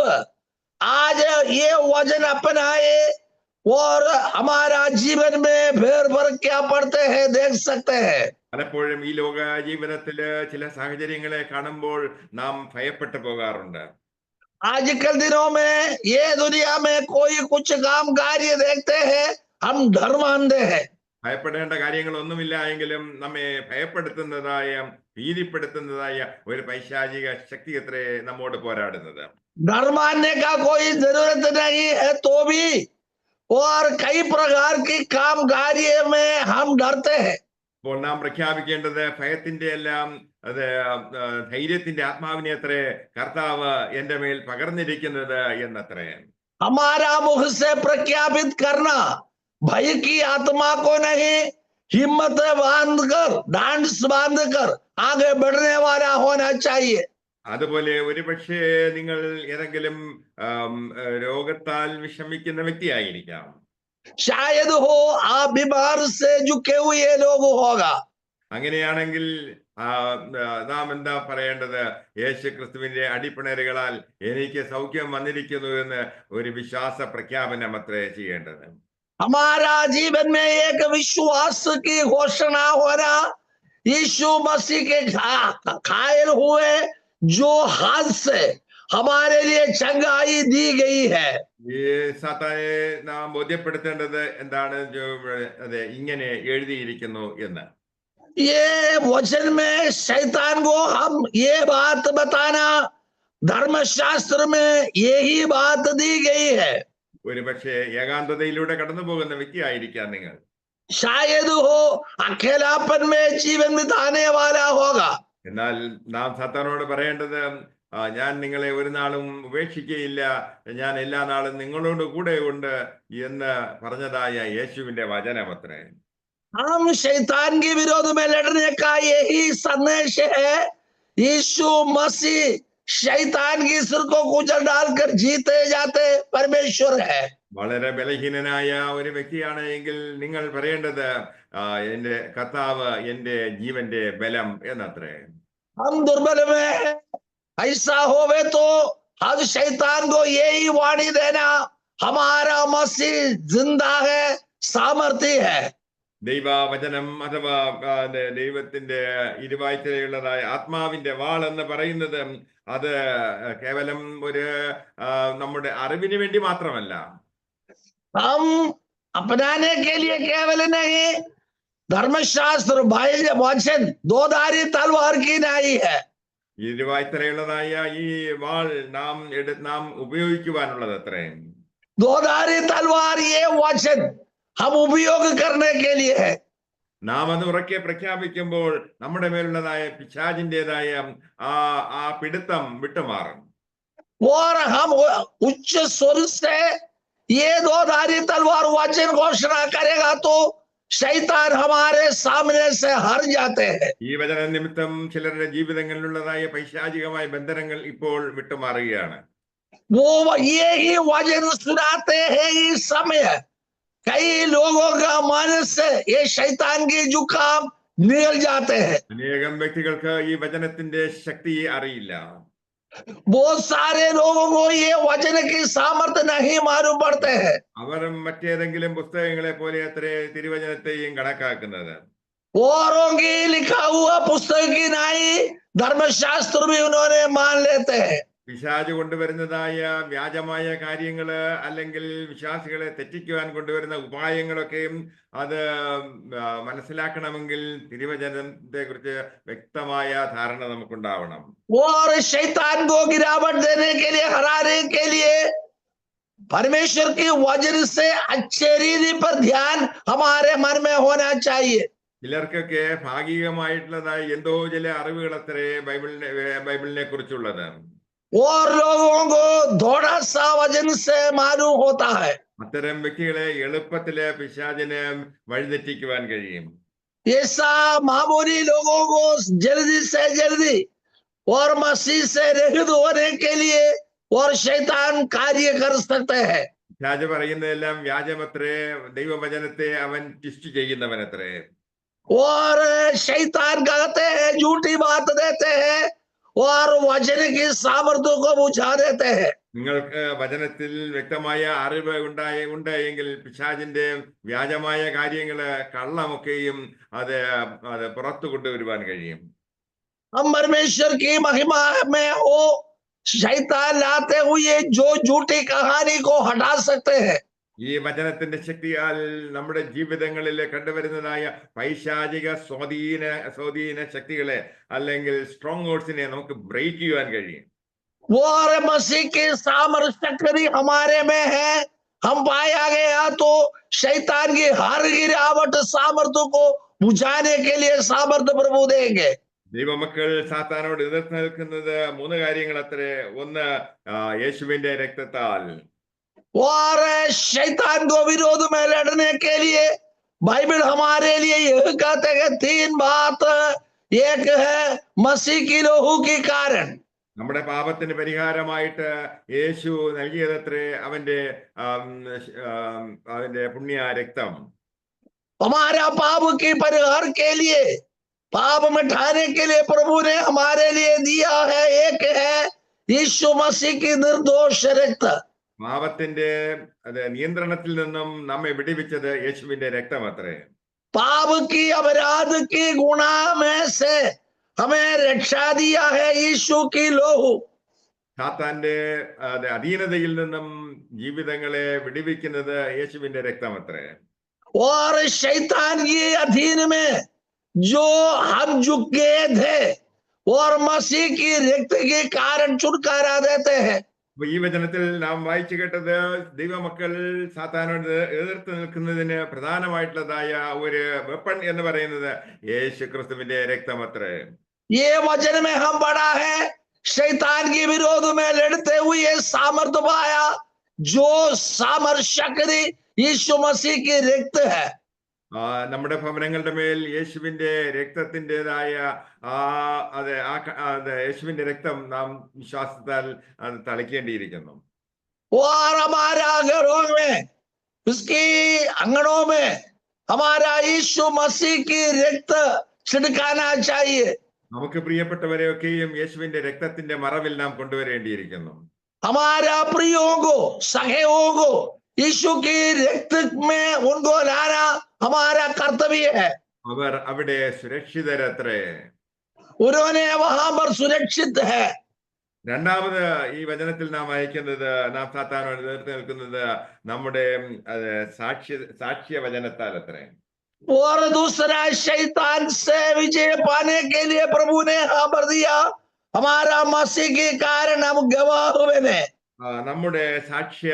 आज ये वचन अपनाए और हमारा जीवन में फेर फर्क क्या पड़ते हैं देख सकते हैं. പലപ്പോഴും ഈ ലോക ജീവിതത്തില് ചില സാഹചര്യങ്ങളെ കാണുമ്പോൾ നാം ഭയപ്പെട്ടു പോകാറുണ്ട്. आजकल दिनों में ये दुनिया में कोई कुछ काम कार्य देखते हैं, हम डर मानते हैं. ഭയപ്പെടേണ്ട കാര്യങ്ങളൊന്നുമില്ല എങ്കിലും നമ്മെ ഭയപ്പെടുത്തുന്നതായ ഭീതിപ്പെടുത്തുന്നതായ ഒരു പൈശാചിക ശക്തി അത്രേ നമ്മോട് പോരാടുന്നത്. डर मानने का कोई जरूरत नहीं है तो भी और कई प्रकार की काम कार्य में हम डरते हैं. അപ്പോൾ നാം പ്രഖ്യാപിക്കേണ്ടത് ഭയത്തിന്റെ എല്ലാം അത് ധൈര്യത്തിന്റെ ആത്മാവിനെ അത്രേ കർത്താവ് എന്റെ മേൽ പകർന്നിരിക്കുന്നത് എന്നത്രേ. हमारा मुख से प्रख्यापित करना भय की आत्मा को नहीं, हिम्मत बांधकर, डांस बांधकर आगे बढ़ने वाला होना चाहिए. അതുപോലെ ഒരുപക്ഷെ നിങ്ങൾ ഏതെങ്കിലും രോഗത്താൽ വിഷമിക്കുന്ന വ്യക്തിയായിരിക്കാം. शायद हो आप बीमार से झुके हुए लोग होगा. അങ്ങനെയാണെങ്കിൽ നാം എന്താ പറയേണ്ടത്? യേശു ക്രിസ്തുവിന്റെ അടിപ്പിണരുകളാൽ എനിക്ക് സൗഖ്യം വന്നിരിക്കുന്നു എന്ന് ഒരു വിശ്വാസ പ്രഖ്യാപനം അത്രേ ചെയ്യേണ്ടത്. हमारा जीवन में एक विश्वास की घोषणा होना, यीशु मसीह के घायल हुए जो हाथ से हमारे लिए चंगाई दी गई है। ഈ സാത്താനെ നാം ബോധ്യപ്പെടുത്തേണ്ടത് എന്താണ്? അതെ, ഇങ്ങനെ എഴുതിയിരിക്കുന്നു എന്ന്. ये वचन में शैतान को हम ये बात बताना, धर्मशास्त्र में यही बात दी गई है। ഒരു പക്ഷേ ഏകാന്തതയിലൂടെ കടന്നു പോകുന്ന വ്യക്തിയായിരിക്കാം നിങ്ങൾ. शायद हो अकेलापन में जीवन बिताने वाला होगा। എന്നാൽ നാം സാത്താനോട് പറയേണ്ടത്, ഞാൻ നിങ്ങളെ ഒരു നാളും ഉപേക്ഷിക്കുകയില്ല, ഞാൻ എല്ലാ നാളും നിങ്ങളോട് കൂടെ ഉണ്ട് എന്ന് പറഞ്ഞതായ യേശുവിന്റെ വചനമത്രേ. हम शैतान के विरोध में लड़ने का यही संदेश है। यीशु मसीह शैतान की सिर को कुचल डालकर जीते जाते परमेश्वर है। വളരെ ബലഹീനനായ ഒരു വ്യക്തിയാണ് എങ്കിൽ നിങ്ങൾ പറയേണ്ടത്, എന്റെ കർത്താവ് എന്റെ ജീവന്റെ ബലം എന്നത്രേ. हम दुर्बल में है, ऐसा होवे तो हर शैतान को यही वाणी देना, हमारा मसीह जिंदा है, सामर्थ्य है। ദൈവവചനം അഥവാ ദൈവത്തിന്റെ ഇരുവായ്ത്തലയുള്ളതായ ആത്മാവിന്റെ വാൾ എന്ന് പറയുന്നത് അത് കേവലം ഒരു നമ്മുടെ അറിവിന് വേണ്ടി മാത്രമല്ല. हम अपनाने के लिए केवल नहीं, धर्मशास्त्र वचन दो धारी तलवार की नहीं है। ഇരുവായ്ത്തലയുള്ളതായ ഈ വാൾ നാം ഉപയോഗിക്കുവാനുള്ളത് അത്രേ. दो धारी तलवार ये वचन हम उपयोग करने के लिए है। നാം അത് ഉറക്കെ പ്രഖ്യാപിക്കുമ്പോൾ നമ്മുടെ മേലുള്ളതായ പിശാചിന്റേതായ ആ പിടുത്തം വിട്ടുമാറും. और हम उच्च स्वर से ये दो धारी तलवार वचन घोषणा करेगा तो शैतान हमारे सामने से हर जाते हैं। ഈ വചന നിമിത്തം ചിലരുടെ ജീവിതങ്ങളിലുള്ളതായ പൈശാചികമായ ബന്ധനങ്ങൾ ഇപ്പോൾ വിട്ടുമാറുകയാണ്. वो ये ही वचन सुनाते हैं इस समय कई लोगों का मन से ये शैतान की जुकाम निकल जाते हैं। അനേകം വ്യക്തികൾക്ക് ഈ വചനത്തിന്റെ ശക്തി അറിയില്ല. बहुत सारे लोगों को ये वचन की सामर्थ्य नहीं मालूम पड़ते हैं। അവർ മറ്റേതെങ്കിലും പുസ്തകങ്ങളെ പോലെ അത്രേ തിരുവചനത്തെയും കണക്കാക്കുന്നത്. औरों की लिखा हुआ पुस्तक की नहीं, धर्मशास्त्र भी उन्होंने मान लेते हैं। പിശാച് കൊണ്ടുവരുന്നതായ വ്യാജമായ കാര്യങ്ങള് അല്ലെങ്കിൽ വിശ്വാസികളെ തെറ്റിക്കുവാൻ കൊണ്ടുവരുന്ന ഉപായങ്ങളൊക്കെയും അത് മനസ്സിലാക്കണമെങ്കിൽ തിരുവചനത്തെ കുറിച്ച് വ്യക്തമായ ധാരണ നമുക്കുണ്ടാവണം. और शैतान को गिरावट देने के लिए, हराने के लिए परमेश्वर की वचन से अच्छे रीति पर ध्यान हमारे मन में होना चाहिए। ചിലർക്കൊക്കെ ഭാഗികമായിട്ടുള്ളതായ എന്തോ ചില അറിവുകൾ അത്രേ ബൈബിളിനെ കുറിച്ചുള്ളത്. और लोगों को थोड़ा सा वचन से मालूम होता है। അത്തരം വ്യക്തികളെ എളുപ്പത്തില് പിശാചിന് വഴിതെറ്റിക്കുവാൻ കഴിയും. ऐसा मामूली लोगों को जल्दी से जल्दी और मसीह से रहित होने के लिए और शैतान कार्य कर सकते हैं। പിശാച് പറയുന്നതെല്ലാം വ്യാജമത്രേ, ദൈവവചനത്തെ അവൻ ട്വിസ്റ്റ് ചെയ്യുന്നവനത്രേ. और शैतान कहते हैं, झूठी बात देते हैं और वचन की सामर्थ्य को बुझा देते हैं। നിങ്ങൾക്ക് വചനത്തിൽ വ്യക്തമായ അറിവ് ഉണ്ടായെങ്കിൽ പിശാചിന്റെ വ്യാജമായ കാര്യങ്ങള് കള്ളമൊക്കെയും അത് പുറത്തു കൊണ്ടുവരുവാൻ കഴിയും. हम परमेश्वर की महिमा में हो, शैतान लाते हुए जो झूठी कहानी को हटा सकते हैं। ഈ വചനത്തിന്റെ ശക്തിയാൽ നമ്മുടെ ജീവിതങ്ങളിൽ കണ്ടുവരുന്നതായ പൈശാചിക സ്വാധീന ശക്തികളെ അല്ലെങ്കിൽ സ്ട്രോങ് ഹോൾഡ്സിനെ നമുക്ക് ബ്രേക്ക് ചെയ്യുവാൻ കഴിയും. और मसीह की सामर्थ्य शक्ति हमारे में है, हम पाया गया तो शैतान की हर गिरावट सामर्थ्य को बुझाने के लिए सामर्थ्य प्रभु देंगे। ദൈവമക്കൾ സാത്താനോട് എതിർത്ത് നിൽക്കുന്നത് മൂന്ന് കാര്യങ്ങൾ അത്രേ. ഒന്ന്, യേശുവിന്റെ രക്തത്താൽ. और शैतान को विरोध में लड़ने के लिए बाइबल हमारे लिए यह कहते हैं तीन बात। एक है मसीह की लहू के कारण, നമ്മുടെ പാപത്തിന് പരിഹാരമായിട്ട് യേശു നൽകിയതത്രേ അവന്റെ പുണ്യ രക്തം. हमारा पाप के परिहार के लिए, पाप मिटाने के लिए प्रभु ने हमारे लिए दिया है। एक है यीशु मसीह की निर्दोष रक्त। പാപത്തിന്റെ നിയന്ത്രണത്തിൽ നിന്നും നമ്മെ വിടുവിച്ചത് യേശുവിന്റെ രക്തം അത്രേ. पाप की अपराध की गुनाह में से हमें रक्षा दिया है यीशु की लोहू। സാത്താന്റെ അധീനതയിൽ നിന്നും ജീവിതങ്ങളെ വിടുവിക്കുന്നത് യേശുവിന്റെ രക്തം അത്രേ. और शैतान के अधीन में जो हम झुक गए थे और मसीह की रक्त के कारण छुटकारा देते हैं। അപ്പൊ ഈ വചനത്തിൽ നാം വായിച്ചു കേട്ടത് ദൈവമക്കൾ സാത്താനോട് എതിർത്ത് നിൽക്കുന്നതിന് പ്രധാനമായിട്ടുള്ളതായ ഒരു വെപ്പൺ എന്ന് പറയുന്നത് യേശു ക്രിസ്തുവിന്റെ രക്തം അത്രേ. ये वचन में हम पढ़ा है शैतान के विरोध में लड़ते हुए सामर्थ्य पाया, जो सामर्थ्य शक्ति यीशु मसीह की रक्त है। നമ്മുടെ ഭവനങ്ങളുടെ മേൽ യേശുവിന്റെ രക്തത്തിൻ്റെതായ യേശുവിന്റെ രക്തം നാം വിശ്വാസത്താൽ തളിക്കേണ്ടിയിരിക്കുന്നു. और हमारा घरों में, उसकी अंगनों में हमारा यीशु मसीह की रक्त छिड़काना चाहिए। നമുക്ക് പ്രിയപ്പെട്ടവരെയൊക്കെയും യേശുവിന്റെ രക്തത്തിന്റെ മറവിൽ നാം കൊണ്ടുവരേണ്ടിയിരിക്കുന്നു. हमारा प्रियों को, सखेओं को यीशु की रक्त में उनको लाना हमारा कर्तव्य है। അവർ അവിടെ സുരക്ഷിതരത്രേ. उन्होंने वहां पर सुरक्षित है। രണ്ടാമത് ഈ വചനത്തിൽ നാം വായിക്കുന്നത്, നാം സാത്താനോട് എതിർത്ത് നിൽക്കുന്നത് നമ്മുടെ സാക്ഷ്യ വചനത്താൽ അത്രേ. और दूसरा शैतान से विजय पाने के लिए प्रभु ने खबर दिया, हमारा मसीह के कारण हम गवाह हुए। നമ്മുടെ സാക്ഷ്യ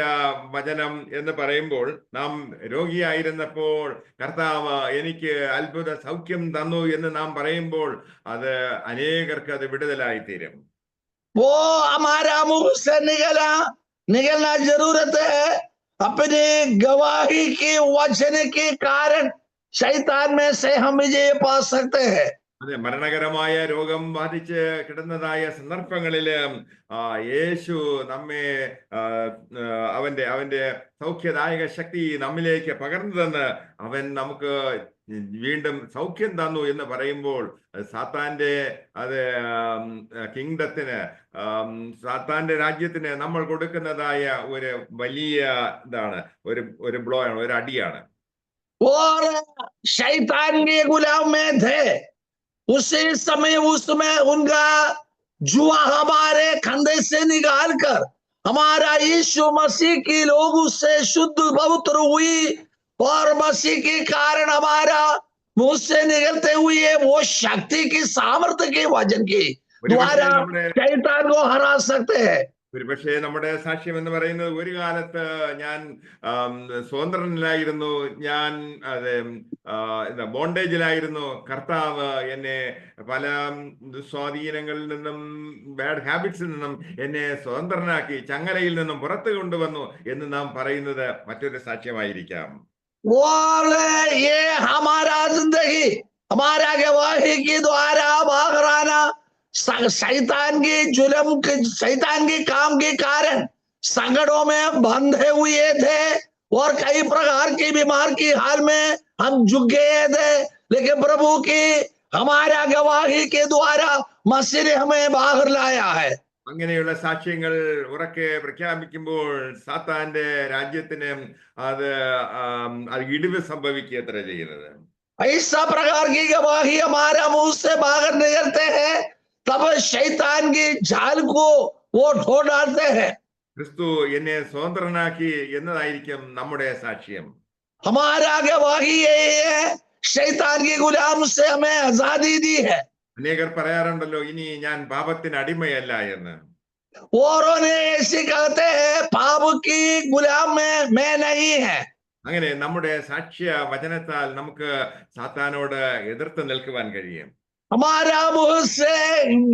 വചനം എന്ന് പറയുമ്പോൾ, നാം രോഗിയായിരുന്നപ്പോൾ കർത്താവ് എനിക്ക് അത്ഭുത സൗഖ്യം തന്നു എന്ന് നാം പറയുമ്പോൾ അത് അനേകർക്ക് അത് വിടുതലായി തീരും. वो हमारा मुंह से निकलना जरूरत है। अपनी गवाही के वचन के कारण शैतान में से हम विजय पा सकते हैं। അതെ, മരണകരമായ രോഗം ബാധിച്ച് കിടന്നതായ സന്ദർഭങ്ങളില് യേശു നമ്മെ അവന്റെ സൗഖ്യദായക ശക്തി നമ്മിലേക്ക് പകർന്നു തന്ന് അവൻ നമുക്ക് വീണ്ടും സൗഖ്യം തന്നു എന്ന് പറയുമ്പോൾ സാത്താന്റെ കിങ്ഡത്തിന്, സാത്താന്റെ രാജ്യത്തിന് നമ്മൾ കൊടുക്കുന്നതായ ഒരു വലിയ ഒരു ബ്ലോ ആണ്, ഒരു അടിയാണ്. और शैतान के गुलाम में थे, उसी समय उसमें उनका जुआ हमारे कंधे से निकाल कर हमारा यीशु मसीह की लोग उससे शुद्ध पवित्र हुई, और मसीह के कारण हमारा मुंह से निकलते हुए वो शक्ति की सामर्थ्य के वजन की द्वारा शैतान को हरा सकते हैं। ഒരുപക്ഷെ നമ്മുടെ സാക്ഷ്യം എന്ന് പറയുന്നത്, ഒരു കാലത്ത് ഞാൻ സ്വതന്ത്രനിലായിരുന്നു, ഞാൻ ബോണ്ടേജിലായിരുന്നു. കർത്താവ് എന്നെ പല സ്വാധീനങ്ങളിൽ നിന്നും, ബാഡ് ഹാബിറ്റ്സിൽ നിന്നും എന്നെ സ്വതന്ത്രനാക്കി, ചങ്ങലയിൽ നിന്നും പുറത്തു കൊണ്ടുവന്നു എന്ന് നാം പറയുന്നത് മറ്റൊരു സാക്ഷ്യമായിരിക്കാം. ये हमारा जिंदगी, हमारा गवाही के द्वारा भागराना शैतान की जुल्म के, शैतान के काम के कारण संकटों में बंधे हुए थे और कई प्रकार की बीमार की हाल में हम झुक गए थे, लेकिन प्रभु की हमारा गवाही के द्वारा मसीह ने हमें बाहर लाया है। അങ്ങനെയുള്ള സാക്ഷ്യങ്ങൾ ഉറക്കെ പ്രഖ്യാപിക്കുമ്പോൾ സാത്താന്റെ രാജ്യത്തിന് അത് ഇടിവ് സംഭവിക്കുക ചെയ്യുന്നത്. ऐसा प्रकार की गवाही हमारा मुंह से बाहर निकलते हैं, तब शैतान की जाल को वो ढो डालते हैं। ക്രിസ്തു എന്നെ സ്വതന്ത്രനാക്കി എന്നതായിരിക്കും നമ്മുടെ സാക്ഷ്യം. हमारा गवाही यही है, शैतान की गुलाम से हमें आजादी दी है। അനേകർ പറയാറുണ്ടല്ലോ, ഇനി ഞാൻ പാപത്തിന് അടിമയല്ല എന്ന്. और ऐसे कहते हैं, पाप की गुलाम में मैं नहीं है। അങ്ങനെ നമ്മുടെ സാക്ഷ്യ വചനത്താൽ നമുക്ക് സാത്താനോട് എതിർത്ത് നിൽക്കുവാൻ കഴിയും. हमारा मुंह से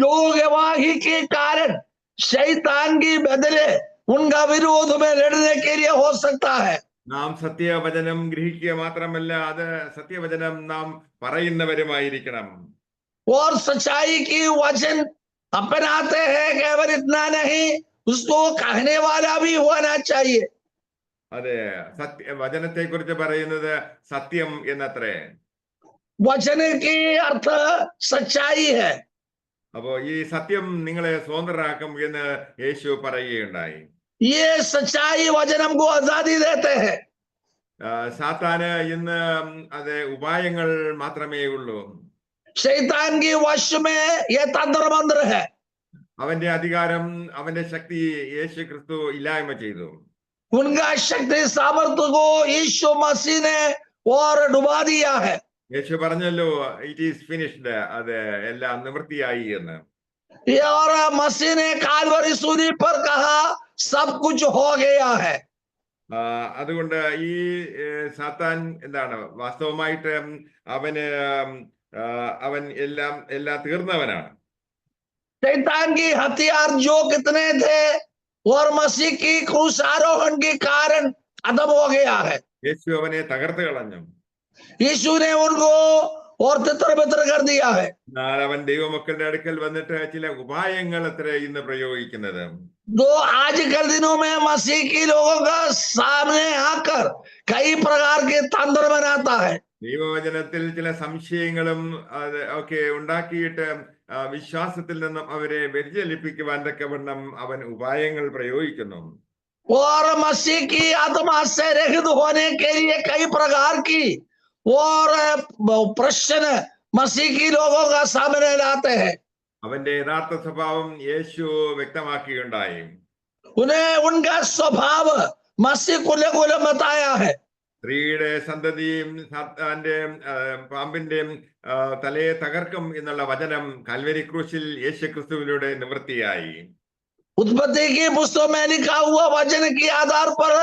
जो गवाही के कारण शैतान की बदले उनका विरोध में लड़ने के लिए हो सकता है। നാം സത്യവചനം ഗ്രഹിക്കുക മാത്രമല്ല, അത് സത്യവചനം നാം പറയുന്നവരുമായിരിക്കണം. और सच्चाई की वचन अपनाते हैं, केवल इतना नहीं, उसको कहने वाला भी होना चाहिए। അതെ, വചനത്തെ കുറിച്ച് പറയുന്നത് സത്യം എന്നത്രേ. वचन की अर्थ सच्चाई है। അപ്പോ ഈ സത്യം നിങ്ങളെ സ്വതന്ത്രരാക്കും എന്ന് യേശു പറയുകയുണ്ടായി. ये सच्चाई वचन हमको आजादी देते हैं। സാത്താന് ഇന്ന് അത് ഉപായങ്ങൾ മാത്രമേ ഉള്ളൂ. शैतान की वश में ये तंत्र मंत्र है। അവന്റെ അധികാരം, അവന്റെ ശക്തി യേശു ക്രിസ്തു ഇല്ലായ്മ ചെയ്തു. उनका शक्ति सामर्थ्य को यीशु मसीह ने और डुबा दिया है। യേശു പറഞ്ഞല്ലോ, ഇറ്റ് ഈസ് ഫിനിഷ്ഡ്, അത് എല്ലാം നിവൃത്തിയായി എന്ന്. ये और मसीह ने कालवरी सूली पर कहा सब कुछ हो गया है। അതുകൊണ്ട് ഈ സാത്താൻ എന്താണ്, വാസ്തവമായിട്ട് അവൻ എല്ലാം തീർന്നവനാണ്. शैतान की हथियार जो कितने थे और मसीह की क्रूस आरोहण के कारण खत्म हो गया है। യേശു അവനെ തകർത്ത് കളഞ്ഞു. यीशु ने उनको और तितर बितर कर दिया है। എന്നാൽ അവൻ ദൈവമക്കളുടെ അടുക്കൽ വന്നിട്ട് ചില ഉപായങ്ങൾ അത്ര ഇന്ന് പ്രയോഗിക്കുന്നത്. जो आजकल दिनों में मसीह की लोगों का सामने आकर कई प्रकार के तंत्र बनाता है। ദൈവവചനത്തിൽ ചില സംശയങ്ങളും അത് ഒക്കെ ഉണ്ടാക്കിയിട്ട് വിശ്വാസത്തിൽ നിന്നും അവരെ വ്യതിചലിപ്പിക്കുവാൻ തക്കവണ്ണം അവൻ ഉപായങ്ങൾ പ്രയോഗിക്കുന്നു. और मसीह की आत्मा से रहित होने के लिए कई प्रकार की और प्रश्न मसीह की लोगों का सामने लाते हैं। അവന്റെ യഥാർത്ഥ സ്വഭാവം യേശു വ്യക്തമാക്കിയുണ്ടായി. उन्हें उनका स्वभाव मसीह कुल्ले कुल्ले बताया है। സ്ത്രീയുടെ സന്തതിയും സാത്താന്റെയും പാമ്പിന്റെയും തലയെ തകർക്കും എന്നുള്ള വചനം കൽവരി ക്രൂശിൽ യേശു ക്രിസ്തുവിലൂടെ നിവൃത്തിയായി. उत्पत्ति की पुस्तक में लिखा हुआ वचन के आधार पर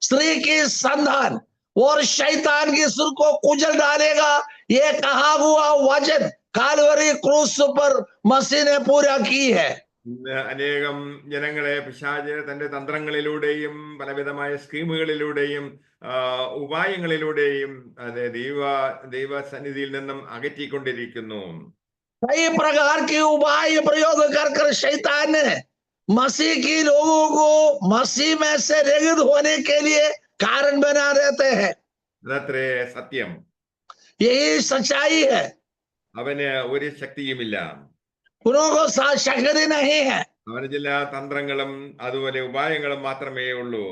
स्त्री की संतान और शैतान की सुर को कुचल डालेगा, ये कहा हुआ वचन कालवरी क्रूस पर मसीह ने पूरा की है। അനേകം ജനങ്ങളെ പിശാച് തന്റെ തന്ത്രങ്ങളിലൂടെയും പലവിധമായ സ്കീമുകളിലൂടെയും ഉപായങ്ങളിലൂടെയും അത് ദൈവ സന്നിധിയിൽ നിന്നും അകറ്റിക്കൊണ്ടിരിക്കുന്നു. कई प्रकार के उपाय प्रयोग कर शैतान ने मसीह की लोगों को मसीह में से रहित होने के लिए कारण बना देते हैं। അതത്രേ സത്യം. यही सच्चाई है। അവന് ഒരു ശക്തിയുമില്ല. उनको शक्ति नहीं है। അവന് ചില തന്ത്രങ്ങളും അതുപോലെ ഉപായങ്ങളും മാത്രമേ ഉള്ളൂ.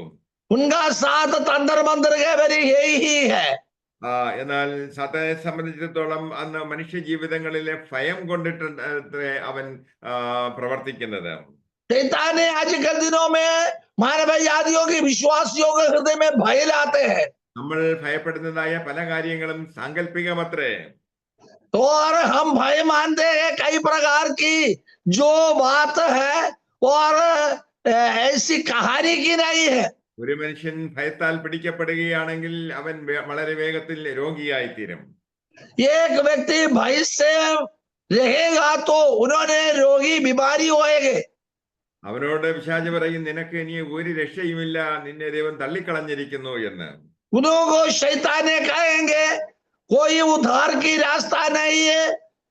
उनका साथ तंत्र मंत्र के बरी यही है। എന്നാൽ സാത്താനെ സംബന്ധിച്ചിടത്തോളം അന്ന് മനുഷ്യ ജീവിതങ്ങളിലെ ഭയം കൊണ്ടിട്ട് അവൻ പ്രവർത്തിക്കുന്നത്. शैतान ने आजकल दिनों में मानव जातियों की विश्वासियों के हृदय में भय लाते हैं। നമ്മൾ ഭയപ്പെടുന്നതായ പല കാര്യങ്ങളും സാങ്കല്പികമത്രേ. और हम भय मानते हैं कई प्रकार की जो बात है और ऐसी कहानी की नहीं है। ഒരു മനുഷ്യൻ ഭയത്താൽ പിടിക്കപ്പെടുകയാണെങ്കിൽ അവൻ വളരെ വേഗത്തിൽ രോഗിയായിത്തീരും. एक व्यक्ति भय से रहेगा तो उन्होंने रोगी बीमारी होएगे। അവനോട് പിശാച് പറയും, നിനക്ക് ഇനി ഒരു രക്ഷയുമില്ല, നിന്നെ ദൈവം തള്ളിക്കളഞ്ഞിരിക്കുന്നു എന്ന്. उनको शैतान कहेंगे कोई उद्धार की रास्ता नहीं है,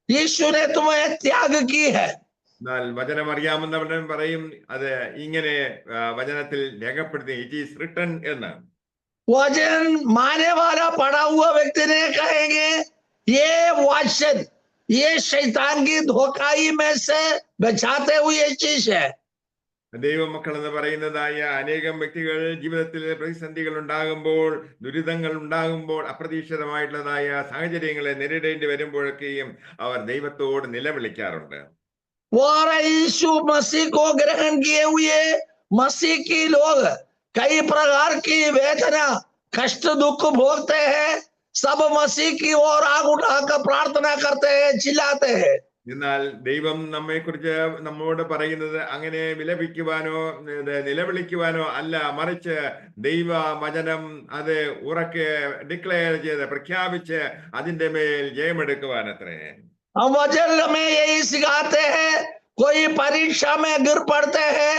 यीशु ने तुम्हें त्याग की है। എന്നാൽ വചനം അറിയാമെന്നവൻ പറയും, അത് ഇങ്ങനെ വചനത്തിൽ രേഖപ്പെടുത്തി, ഇറ്റ് ഈസ് റിട്ടൺ എന്ന്. वचन माने वाला पढ़ा हुआ व्यक्ति ने कहेंगे ये वचन ये शैतान की धोखाई में से बचाते हुए चीज है। ദൈവമക്കൾ എന്ന് പറയുന്നതായ അനേകം വ്യക്തികൾ ജീവിതത്തിൽ പ്രതിസന്ധികൾ ഉണ്ടാകുമ്പോൾ, ദുരിതങ്ങൾ ഉണ്ടാകുമ്പോൾ, അപ്രതീക്ഷിതമായിട്ടുള്ളതായ സാഹചര്യങ്ങളെ നേരിടേണ്ടി വരുമ്പോഴൊക്കെയും അവർ ദൈവത്തോട് നിലവിളിക്കാറുണ്ട്. और यीशु मसीह को ग्रहण किए हुए मसीह की लोग कई प्रकार की वेदना कष्ट दुख भोगते हैं, सब मसीह की ओर आग उठाकर प्रार्थना करते हैं, चिल्लाते हैं। എന്നാൽ ദൈവം നമ്മെക്കുറിച്ച് നമ്മോട് പറയുന്നത് അങ്ങനെ വിലപിക്കുവാനോ നിലവിളിക്കുവാനോ അല്ല, മറിച്ച് ദൈവ വചനം അത് ഉറക്കെ ഡിക്ലെയർ ചെയ്ത് പ്രഖ്യാപിച്ച് അതിന്റെ മേൽ ജയമെടുക്കുവാനത്രേ. हम वचन में यही सिखाते हैं, कोई परीक्षा में गिर पड़ते हैं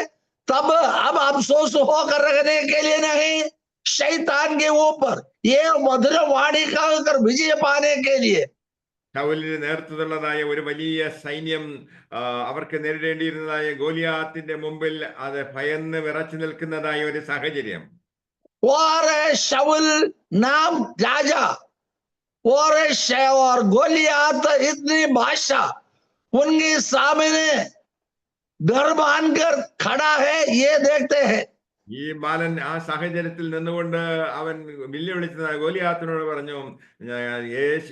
तब अब अफसोस होकर रखने के लिए नहीं, शैतान के ऊपर ये मधुर वाणी का कर विजय पाने के लिए। ശൗലിന്റെ നേതൃത്വത്തിലുള്ളതായ ഒരു വലിയ സൈന്യം അവർക്ക് നേരിടേണ്ടിയിരുന്നതായ ഗോലിയാത്തിന്റെ മുമ്പിൽ അത് ഭയന്ന് വിറച്ചു നിൽക്കുന്നതായ ഒരു സാഹചര്യം. और शाऊल नाम राजा और गोलियात इतनी भाषा उनके सामने डर मानकर खड़ा है, ये देखते हैं। ഈ ബാലൻ ആ സാഹചര്യത്തിൽ നിന്നുകൊണ്ട് അവൻ വെല്ലുവിളിച്ചത് ഗോലിയാത്തിനോട് പറഞ്ഞു,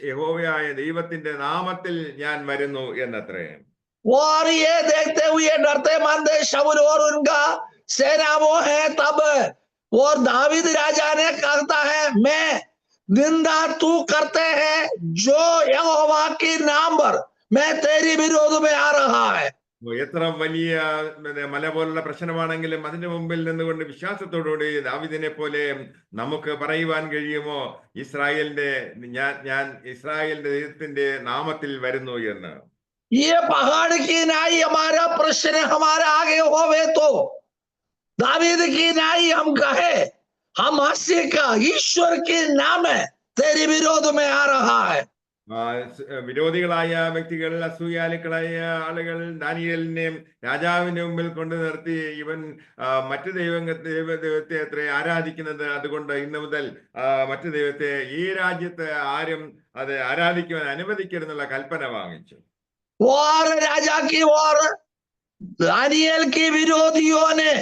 യഹോവയായ ദൈവത്തിന്റെ നാമത്തിൽ ഞാൻ വരുന്നു എന്നത്രേ. और ये देखते हुए डरते मानते शाऊल और उनका सेना वो है तब, और दावीद राजा ने कहता है मैं निंदा तू करते हैं जो यहोवा के नाम पर मैं तेरी विरोध में आ रहा है. എത്ര വലിയ മല പോലുള്ള പ്രശ്നമാണെങ്കിലും അതിന്റെ മുമ്പിൽ നിന്നുകൊണ്ട് വിശ്വാസത്തോടുകൂടി ദാവീദിനെ പോലെ നമുക്ക് പറയുവാൻ കഴിയുമോ, ഞാൻ ഇസ്രായേലിന്റെ ദൈവത്തിന്റെ നാമത്തിൽ വരുന്നു എന്ന്. ये पहाड़ की नाई हमारा प्रश्न हमारे आगे होवे तो दावीद की नाई हम कहे हम मसीह का ईश्वर के नाम है तेरे विरोध में आ रहा है. വിരോധികളായ വ്യക്തികൾ, അസൂയാലുക്കളായ ആളുകൾ ദാനിയേലിനെ രാജാവിന്റെ മുമ്പിൽ കൊണ്ടു നിർത്തി, ഇവൻ മറ്റു ദൈവത്തെ അത്ര ആരാധിക്കുന്നത്, അതുകൊണ്ട് ഇന്ന് മുതൽ മറ്റു ദൈവത്തെ ഈ രാജ്യത്ത് ആരും അത് ആരാധിക്കുവാൻ അനുവദിക്കരുതെന്നുള്ള കൽപ്പന വാങ്ങിച്ചു. और राजा की और दानियल के विरोधियों ने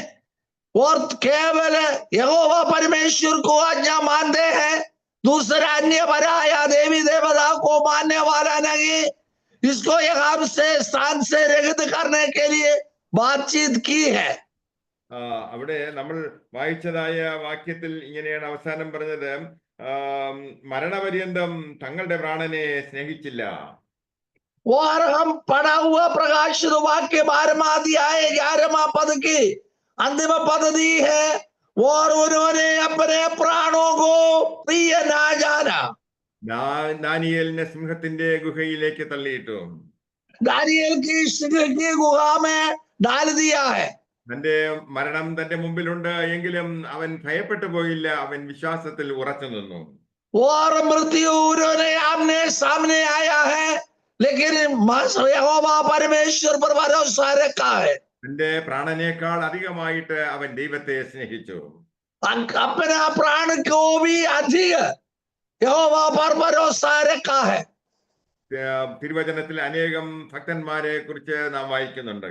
और केवल यहोवा परमेश्वर को आज्ञा मानते हैं, दूसरा अन्य या देवी देवता को मानने वाला नहीं, इसको यहाँ से स्थान से रहित करने के लिए बातचीत की है. അവിടെ നമ്മൾ വായിച്ചതായ വാക്യത്തിൽ ഇങ്ങനെയാണ് അവസാനം പറഞ്ഞത്, മരണപര്യന്തം തങ്ങളുടെ പ്രാണനെ സ്നേഹിച്ചില്ല. और हम पढ़ा हुआ प्रकाशित वाक्य 12वां अध्याय 11वां पद की अंतिम पद दी है, और उन्होंने अपने प्राणों को प्रिय ना जाना. ദാനിയേലിനെ സിംഹത്തിന്റെ ഗുഹയിലേക്ക് തള്ളിയിട്ടു. दानियल की सिंह की गुहा में डाल दिया है. തന്റെ മരണം തന്റെ മുമ്പിലുണ്ട് എങ്കിലും അവൻ ഭയപ്പെട്ടു പോയില്ല, അവൻ വിശ്വാസത്തിൽ ഉറച്ചു നിന്നു. और मृत्यु उन्होंने आमने सामने आया है, लेकिन यहोवा परमेश्वर पर भरोसा रखा है. തന്റെ പ്രാണനേക്കാൾ അധികമായിട്ട് അവൻ ദൈവത്തെ സ്നേഹിച്ചു. अपना प्राण को भी अधिक यहोवा पर भरोसा रखा है. തിരുവചനത്തിൽ അനേകം ഭക്തന്മാരെ കുറിച്ച് നാം വായിക്കുന്നുണ്ട്.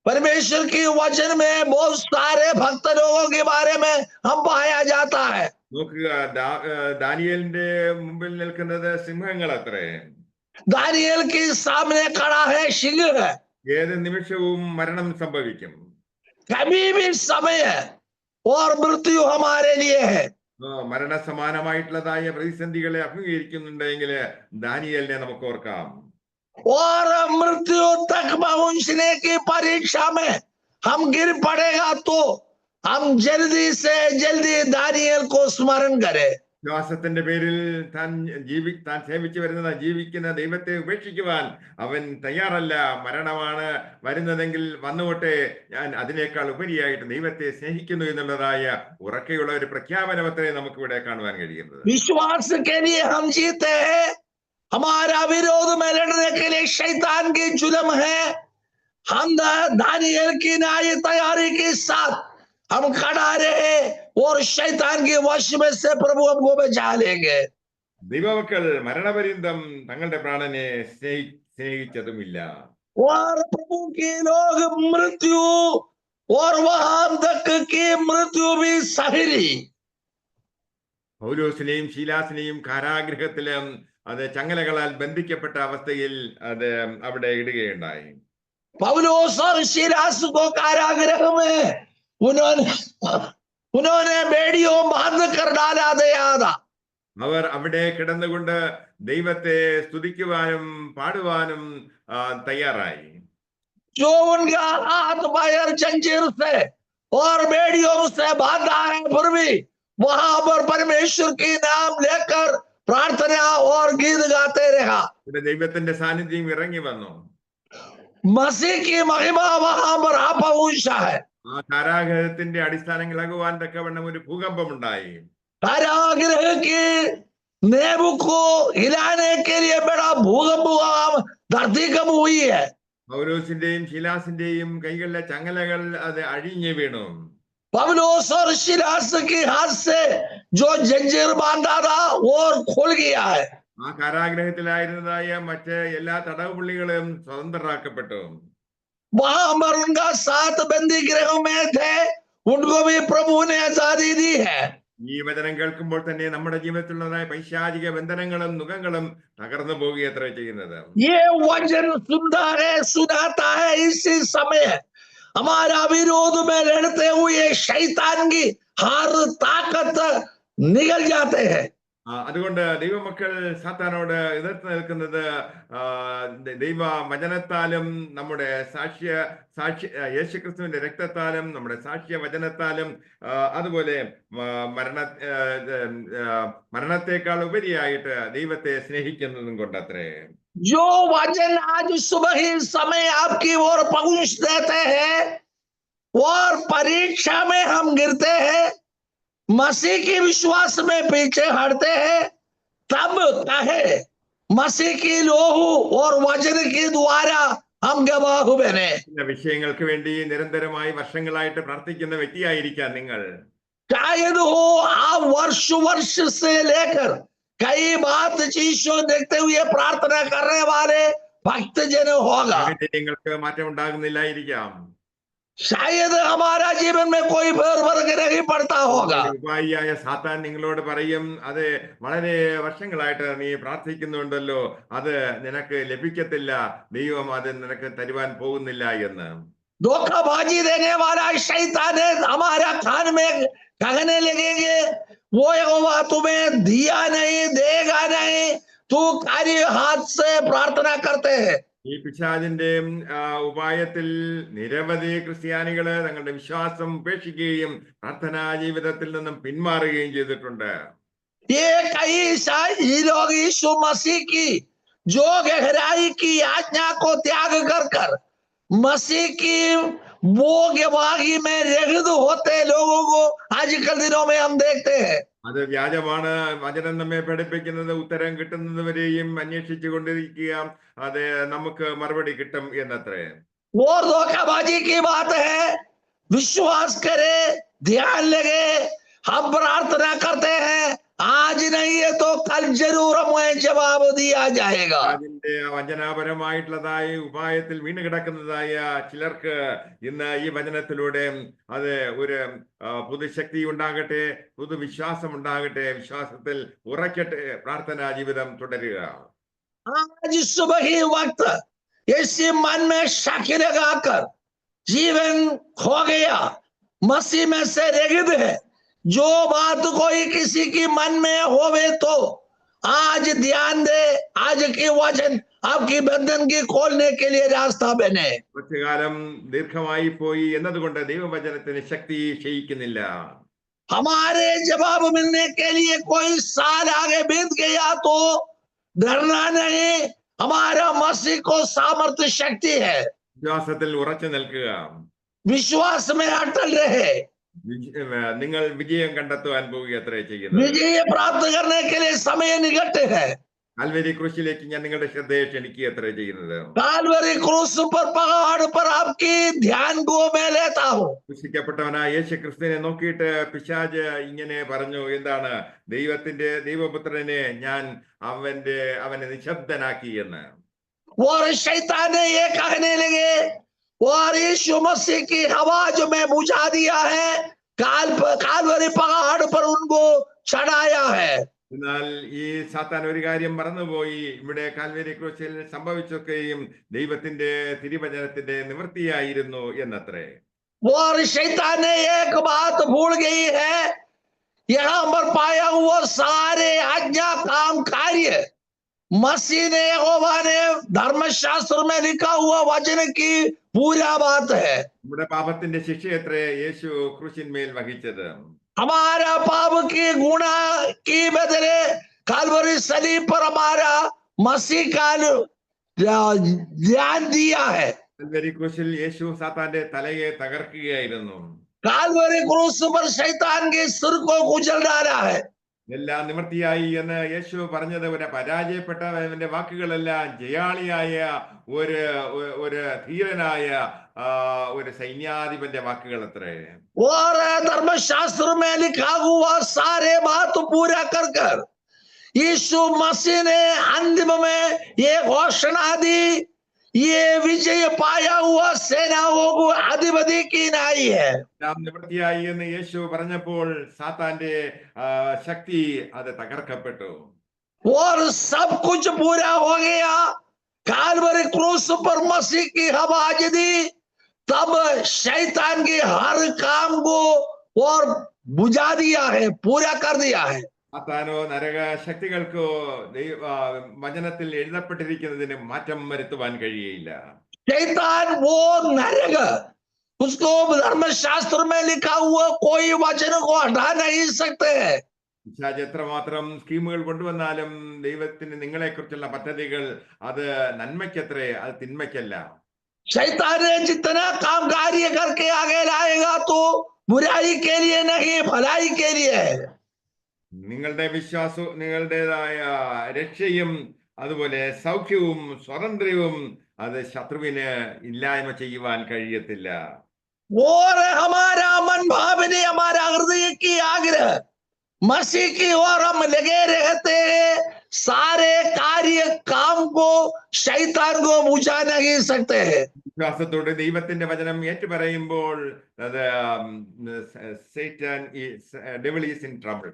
परमेश्वर की वचन में बहुत सारे भक्त लोगों के बारे में हम पाया जाता है. നോക്കുക, ദാനിയേലിന്റെ മുമ്പിൽ നിൽക്കുന്നത് സിംഹങ്ങൾ അത്രേ. दानियल के सामने खड़ा है सिंह है. ഏത് നിമിഷവും മരണം സംഭവിക്കും. कभी भी समय है और मृत्यु हमारे लिए है. മരണ സമാനമായിട്ടുള്ളതായ പ്രതിസന്ധികളെ അഭിമുഖീകരിക്കുന്നുണ്ടെങ്കിൽ ദാനിയേലിനെ നമുക്ക് ഓർക്കാം. और मृत्यु तक पहुंचने की परीक्षा में हम गिर पड़ेगा तो हम जल्दी से जल्दी दानियल को स्मरण करें. വിശ്വാസത്തിന്റെ പേരിൽ താൻ സേവിച്ചു വരുന്ന ജീവിക്കുന്ന ദൈവത്തെ ഉപേക്ഷിക്കുവാൻ അവൻ തയ്യാറല്ല. മരണമാണ് വരുന്നതെങ്കിൽ വന്നുകൊട്ടെ, ഞാൻ അതിനേക്കാൾ ഉപരിയായിട്ട് ദൈവത്തെ സ്നേഹിക്കുന്നു എന്നുള്ളതായ ഉറക്കെയുള്ള ഒരു പ്രഖ്യാപനം അത്രേ നമുക്ക് ഇവിടെ കാണുവാൻ കഴിയുന്നത്. विश्वास के लिए हम जीते हैं, हमारा विरोध में लड़ने के लिए शैतान की जुल्म है. हम दानियल की न्याय तैयारी के साथ हम खड़ा रहे और शैतान के वश में से प्रभु हमको बचा लेंगे. ദൈവമക്കൾ മരണപര്യന്തം തങ്ങളുടെ പ്രാണനെ സ്നേഹിച്ചതുമില്ല. और प्रभु के लोग मृत्यु और वहां तक की मृत्यु भी सही. പൗലോസിനെയും ശീലാസിനെയും കാരാഗ്രഹത്തിലും അത് ചങ്ങലകളാൽ ബന്ധിക്കപ്പെട്ട അവസ്ഥയിൽ അത് അവിടെ ഇടുകയുണ്ടായി. पौलुस और सीलास को कारागृह में उन्होंने बेड़ियों बांध कर डाला दिया था. അവർ അവിടെ കിടന്നുകൊണ്ട് ദൈവത്തെ സ്തുതിക്കുവാനും പാടുവാനും തയ്യാറായി. जो उनका हाथ पैर जंजीर से और बेड़ियों से बांधा है, फिर भी वहां पर परमेश्वर की नाम लेकर प्रार्थना और गीत गाते रहा. ദൈവത്തിന്റെ സാന്നിധ്യം ഇറങ്ങി വന്നു. मसीह की महिमा वहां पर आ पहुंचा है. ആ കാരാഗ്രഹത്തിന്റെ അടിസ്ഥാനങ്ങളാകുവാൻ തക്കവണ്ണം ഒരു ഭൂകമ്പം ഉണ്ടായി. कारागृह की नेबू को हिलाने के लिए बड़ा भूकंप धरती कम हुई है. പൗലോസിന്റെയും ശീലാസിന്റെയും കൈകളിലെ ചങ്ങലകൾ അത് അഴിഞ്ഞു വീണു. पौलुस और सीलास के हाथ से जो जंजीर बांधा था वो खुल गया है. ആ കാരാഗ്രഹത്തിലായിരുന്നതായ മറ്റ് എല്ലാ തടവുപുള്ളികളും സ്വതന്ത്രരാക്കപ്പെട്ടു. वहां पर उनका 7 बंदी गृह में थे, उनको भी प्रभु ने आजादी दी है। ഈ വചനം കേൾക്കുമ്പോൾ തന്നെ നമ്മുടെ ജീവിതത്തിലുള്ളതായ പൈശാചിക ബന്ധനങ്ങളും നുഖങ്ങളും തകർന്നു പോകുകയത്ര ചെയ്യുന്നത്. ये वचन सुनता है, सुनाता है, इसी समय हमारा विरोध में लड़ते हुए शैतान की हर ताकत निकल जाते हैं। അതുകൊണ്ട് ദൈവമക്കൾ സാത്താനോട് എതിർത്ത് നിൽക്കുന്നത് ദൈവ വചനത്താലും നമ്മുടെ സാക്ഷ്യ യേശുക്രിസ്തുവിന്റെ രക്തത്താലും നമ്മുടെ സാക്ഷ്യ വചനത്താലും അതുപോലെ മരണത്തെക്കാൾ ഉപരിയായിട്ട് ദൈവത്തെ സ്നേഹിക്കുന്നതും കൊണ്ടത്രേ. जो वचन आज सुबह ही समय आपकी ओर पहुंच देते हैं और परीक्षा में हम गिरते हैं, मसीह के विश्वास में पीछे हटते हैं, तब कहे मसीह की लोहू और वचन के द्वारा हम गवाह बने। വിഷയങ്ങൾക്ക് വേണ്ടി നിരന്തരമായി വർഷങ്ങളായിട്ട് പ്രാർത്ഥിക്കുന്ന വ്യക്തിയായിരിക്കാം നിങ്ങൾ. शायद हो आप वर्ष से लेकर कई बात चीजों देखते हुए प्रार्थना करने वाले भक्त जन होगा। സാഹചര്യങ്ങൾക്ക് മാറ്റം ഉണ്ടാകുന്നില്ലായിരിക്കാം. शायद हमारा जीवन में कोई फर्क नहीं पड़ता होगा। ഉപായിയായ സാത്താൻ നിങ്ങളോട് പറയും, അത് വളരെ വർഷങ്ങളായിട്ട് നീ പ്രാർത്ഥിക്കുന്നുണ്ടല്ലോ, അത് നിനക്ക് ലഭിക്കത്തില്ല, ദൈവം അത് നിനക്ക് തരുവാൻ പോകുന്നില്ല എന്ന്. धोखाबाजी देने वाला शैतान है हमारा कान में कहने लगेंगे, वो यहोवा तुम्हें दिया नहीं, देगा नहीं, तू खाली हाथ से प्रार्थना करते हैं। ഈ പിശാചിന്റെയും ഉപായത്തിൽ നിരവധി ക്രിസ്ത്യാനികള് തങ്ങളുടെ വിശ്വാസം ഉപേക്ഷിക്കുകയും പ്രാർത്ഥനാ ജീവിതത്തിൽ നിന്നും പിന്മാറുകയും ചെയ്തിട്ടുണ്ട്. ये कई लोग यीशु मसीह की जो गहराई की आज्ञा को त्याग कर मसीह की भोगवाही में रहित होते लोगों को आजकल दिनों में हम देखते हैं। അത് വ്യാജമാണ്. വചനം നമ്മെ പഠിപ്പിക്കുന്നത് ഉത്തരം കിട്ടുന്നത് വരെയും അന്വേഷിച്ചു കൊണ്ടിരിക്കുക, അത് നമുക്ക് മറുപടി കിട്ടും എന്നത്രേ. और धोखाबाजी की बात है, विश्वास करे, ध्यान लगे, हम प्रार्थना करते हैं, आज नहीं है तो कल जरूर हमें जवाब दिया जाएगा। അതിന്റെ വചനാപരമായിട്ടുള്ളതായ ഉപായത്തിൽ വീണ് കിടക്കുന്നതായ ചിലർക്ക് ഇന്ന് ഈ വചനത്തിലൂടെ അത് ഒരു പുതുശക്തി ഉണ്ടാകട്ടെ, പുതുവിശ്വാസം ഉണ്ടാകട്ടെ, വിശ്വാസത്തിൽ ഉറക്കട്ടെ, പ്രാർത്ഥനാ ജീവിതം തുടരുക. आज सुबह ही वक्त इसी मन में शक लगाकर जीवन खो गया, मसीह में से रहित है, जो बात कोई किसी की मन में होवे तो आज ध्यान दे, आज की वचन आपकी बंधन की खोलने के लिए रास्ता बने। കുറച്ചു കാലം ദീർഘമായി പോയി എന്നതുകൊണ്ട് ദൈവവചനത്തിന് ശക്തി ക്ഷയിക്കുന്നില്ല. हमारे जवाब मिलने के लिए कोई साल आगे बीत गया तो डरना नहीं, हमारा मसीह को सामर्थ्य शक्ति है। വിശ്വാസത്തിൽ ഉറച്ചു നിൽക്കുക, विश्वास में अटल रहे, നിങ്ങൾ വിജയം കണ്ടെത്തുവാൻ പോവുകയത്രേ ചെയ്യുന്നത്. विजय प्राप्त करने के लिए समय निकट है। കാൽവരി ക്രൂശിലേക്ക് ഞാൻ നിങ്ങളുടെ ശ്രദ്ധയെ ക്ഷണിക്കുകയത്രേ ചെയ്യുന്നത്. कालवरी क्रूस पर पहाड़ पर आपकी ध्यान को मैं लेता हूँ। ക്രൂശിക്കപ്പെട്ടവനായ യേശു ക്രിസ്തുവിനെ നോക്കിയിട്ട് പിശാച് ഇങ്ങനെ പറഞ്ഞു, എന്താണ്, ദൈവപുത്രനെ ഞാൻ അവനെ നിശബ്ദനാക്കി എന്ന്. और शैतान ने ये कहने लगे, और यीशु मसीह की आवाज में बुझा दिया है, कालवरी पहाड़ पर उनको चढ़ाया है। എന്നാൽ ഈ സാത്താൻ ഒരു കാര്യം മറന്നുപോയി, ഇവിടെ കാൽവരി ക്രൂശിൽ സംഭവിച്ചൊക്കെയും ദൈവത്തിന്റെ തിരുവചനത്തിന്റെ നിവൃത്തിയായിരുന്നു എന്നത്രേ. और शैतान ने एक बात भूल गई है, यहाँ पर पाया हुआ सारे आज्ञा काम कार्य मसीह ने, यहोवा ने धर्मशास्त्र में लिखा हुआ वचन की पूरा बात है। നമ്മുടെ പാപത്തിന്റെ ശിക്ഷയത്രേ യേശു ക്രൂശിന്മേൽ വഹിച്ചത്. हमारा पाप की गुणा की बदले कालवरी सलीब पर हमारा मसीह का ध्यान दिया है। കാൽവരി ക്രൂശിൽ യേശു സാത്താന്റെ തലയെ തകർക്കുകയായിരുന്നു. कालवरी क्रूस पर शैतान के सिर को कुचल डाला है। എല്ലാം നിവൃത്തിയായി എന്ന് യേശു പറഞ്ഞത് ഒരു പരാജയപ്പെട്ടവന്റെ വാക്കുകളെല്ലാം ജയാളിയായ ഒരു ധീരനായ ഒരു സൈന്യാധിപന്റെ വാക്കുകൾ അത്രേ. और धर्मशास्त्र में लिखा हुआ सारे बात पूरा कर यीशु मसीह ने अंतिम में ये घोषणा दी, ये विजय पाया हुआ सेनाओं को अधिपति की नाई है। നാം നിവൃത്തിയായി എന്ന് യേശു പറഞ്ഞപ്പോൾ സാത്താന്റെ ശക്തി അത് തകർക്കപ്പെട്ടു. और सब कुछ पूरा हो गया। काल्वरी क्रूस पर मसीह की आवाज दी, तब शैतान के हर काम को और बुझा दिया है, पूरा कर दिया है। സാത്താനോ നരക ശക്തികൾക്കോ വചനത്തിൽ എഴുതപ്പെട്ടിരിക്കുന്നതിന് മാറ്റം വരുത്തുവാൻ കഴിയയില്ല. शैतान वो नरक, उसको धर्मशास्त्र में लिखा हुआ कोई वचन को हटा नहीं सकते। പിശാച് എത്രമാത്രം സ്കീമുകൾ കൊണ്ടുവന്നാലും ദൈവത്തിന് നിങ്ങളെ കുറിച്ചുള്ള പദ്ധതികൾ അത് നന്മയ്ക്കത്രേ, അത് തിന്മയ്ക്കല്ല. शैतान ने जितना काम कार्य करके आगे लाएगा तो बुराई के लिए नहीं, भलाई के लिए है। നിങ്ങളുടെ വിശ്വാസവും നിങ്ങളുടേതായ രക്ഷയും അതുപോലെ സൗഖ്യവും സ്വാതന്ത്ര്യവും അത് ശത്രുവിന് ഇല്ലായ്മ ചെയ്യുവാൻ കഴിയത്തില്ല. और हमारा मन भावने, हमारा हृदय की आग्रह मसीह की ओर हम लगे रहते हैं, सारे कार्य काम को शैतान को बुझा नहीं सकते हैं। വിശ്വാസത്തോടെ ദൈവത്തിന്റെ വചനം ഏറ്റുപറയുമ്പോൾ അത് ഡെവിൾ ഈസ് ഇൻ ട്രബിൾ.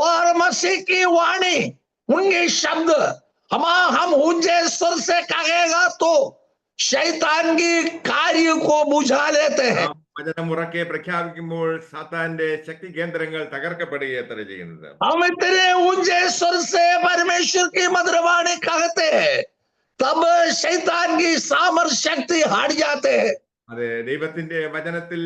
और मसीह की वाणी, उनके शब्द हम ऊंचे स्वर से कहेगा तो शैतान की कार्य को बुझा लेते हैं। വചനം ഉറക്കെ പ്രഖ്യാപിക്കുമ്പോൾ സാത്താന്റെ ശക്തി കേന്ദ്രങ്ങൾ തകർക്കപ്പെടുകയത്ര ചെയ്യുന്നത്. हम इतने ऊंचे स्वर से परमेश्वर की मधुरवाणी कहते हैं, तब शैतान की सामर्थ्य शक्ति हट जाते हैं। അതെ, ദൈവത്തിന്റെ വചനത്തിൽ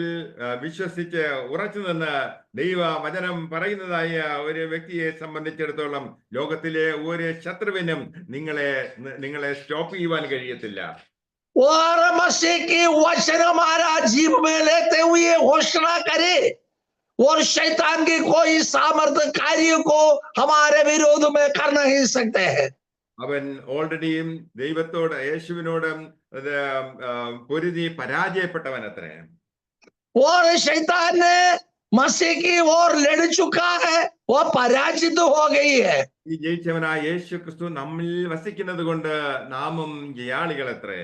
വിശ്വസിച്ച് ഉറച്ചു നിന്ന് ദൈവ വചനം പറയുന്നതായ ഒരു വ്യക്തിയെ സംബന്ധിച്ചിടത്തോളം ലോകത്തിലെ ഒരു ശത്രുവിനും നിങ്ങളെ സ്റ്റോപ്പ് ചെയ്യുവാൻ കഴിയത്തില്ല. और मसीह की वचन हमारा जीव में लेते हुए घोषणा करे और शैतान की कोई सामर्थ्य कार्य को हमारे विरोध में कर नहीं सकते हैं। അവൻ ഓൾറെഡിയും ദൈവത്തോട് യേശുവിനോട് പൊരുതി പരാജയപ്പെട്ടവൻ അത്രേ. और शैतान ने मसीह की ओर लड़ चुका है, वो पराजित हो गई है। ഈ ജയിച്ചവനായ യേശു ക്രിസ്തു നമ്മിൽ വസിക്കുന്നത് കൊണ്ട് നാമും ജയാളികൾ അത്രേ.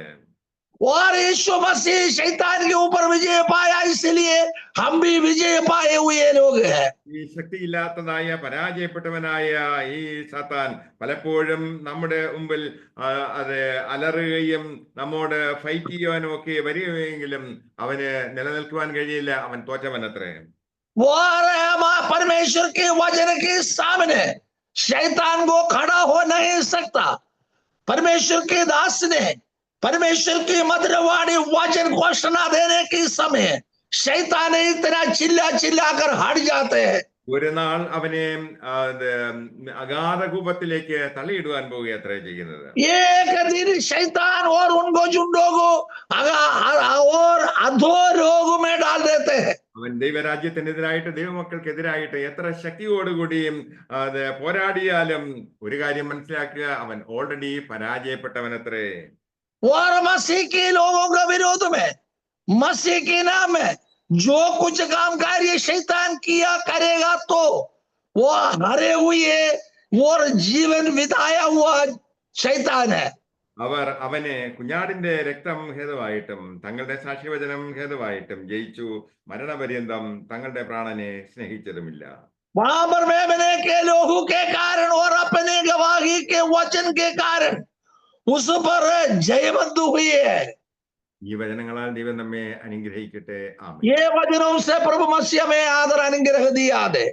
और यीशु मसीह शैतान के ऊपर विजय पाया, इसलिए हम भी विजय पाए हुए लोग हैं। ഈ ശക്തിയില്ലാത്തതായ പരാജയപ്പെട്ടവനായ ഈ സാത്താൻ പലപ്പോഴും നമ്മുടെ മുമ്പിൽ അത് അലറുകയും നമ്മോട് ഫൈറ്റ് ചെയ്യുവാനും ഒക്കെ വരികയെങ്കിലും അവന് നിലനിൽക്കുവാൻ കഴിയില്ല, അവൻ തോറ്റവനത്രേ. और परमेश्वर के वचन के सामने शैतान को खड़ा हो नहीं सकता। परमेश्वर के दास ने परमेश्वर की मधुरवाणी वचन घोषणा देने के समय शैतान इतना चिल्ला चिल्ला कर हट जाते हैं। ഒരു നാൾ അവനെ അഗാധ കൂപത്തിലേക്ക് തള്ളിയിടുവാൻ പോവുകയത്രേ ചെയ്യുന്നത്. एक दिन शैतान और उनको झुंडों को और अधोलोक में डाल देते हैं। അവൻ ദൈവരാജ്യത്തിനെതിരായിട്ട് ദൈവമക്കൾക്കെതിരായിട്ട് എത്ര ശക്തിയോടുകൂടിയും അത് പോരാടിയാലും ഒരു കാര്യം മനസ്സിലാക്കുക, അവൻ ഓൾറെഡി പരാജയപ്പെട്ടവനത്രേ. और मसीह के लोगों के विरोध में मसीह के नाम में जो कुछ काम कार्य शैतान किया करेगा तो वो हरे हुए और जीवन बिताया हुआ शैतान है। അവർ അവനെ കുഞ്ഞാടിന്റെ രക്തം ഹേതുവായിട്ടും തങ്ങളുടെ സാക്ഷ്യവചനം ഹേതുവായിട്ടും ജയിച്ചു, മരണപര്യന്തം തങ്ങളുടെ പ്രാണനെ സ്നേഹിച്ചതുമില്ല. वहां पर मेमने के लोगों के कारण और अपने गवाही के वचन के कारण उस पर जयवंत हुई है। ഈ വചനങ്ങളാൽ ദൈവം നമ്മെ അനുഗ്രഹിക്കട്ടെ. ആമേൻ. ये वचनों से प्रभु मसीह में आदर अनुग्रह दिया दे।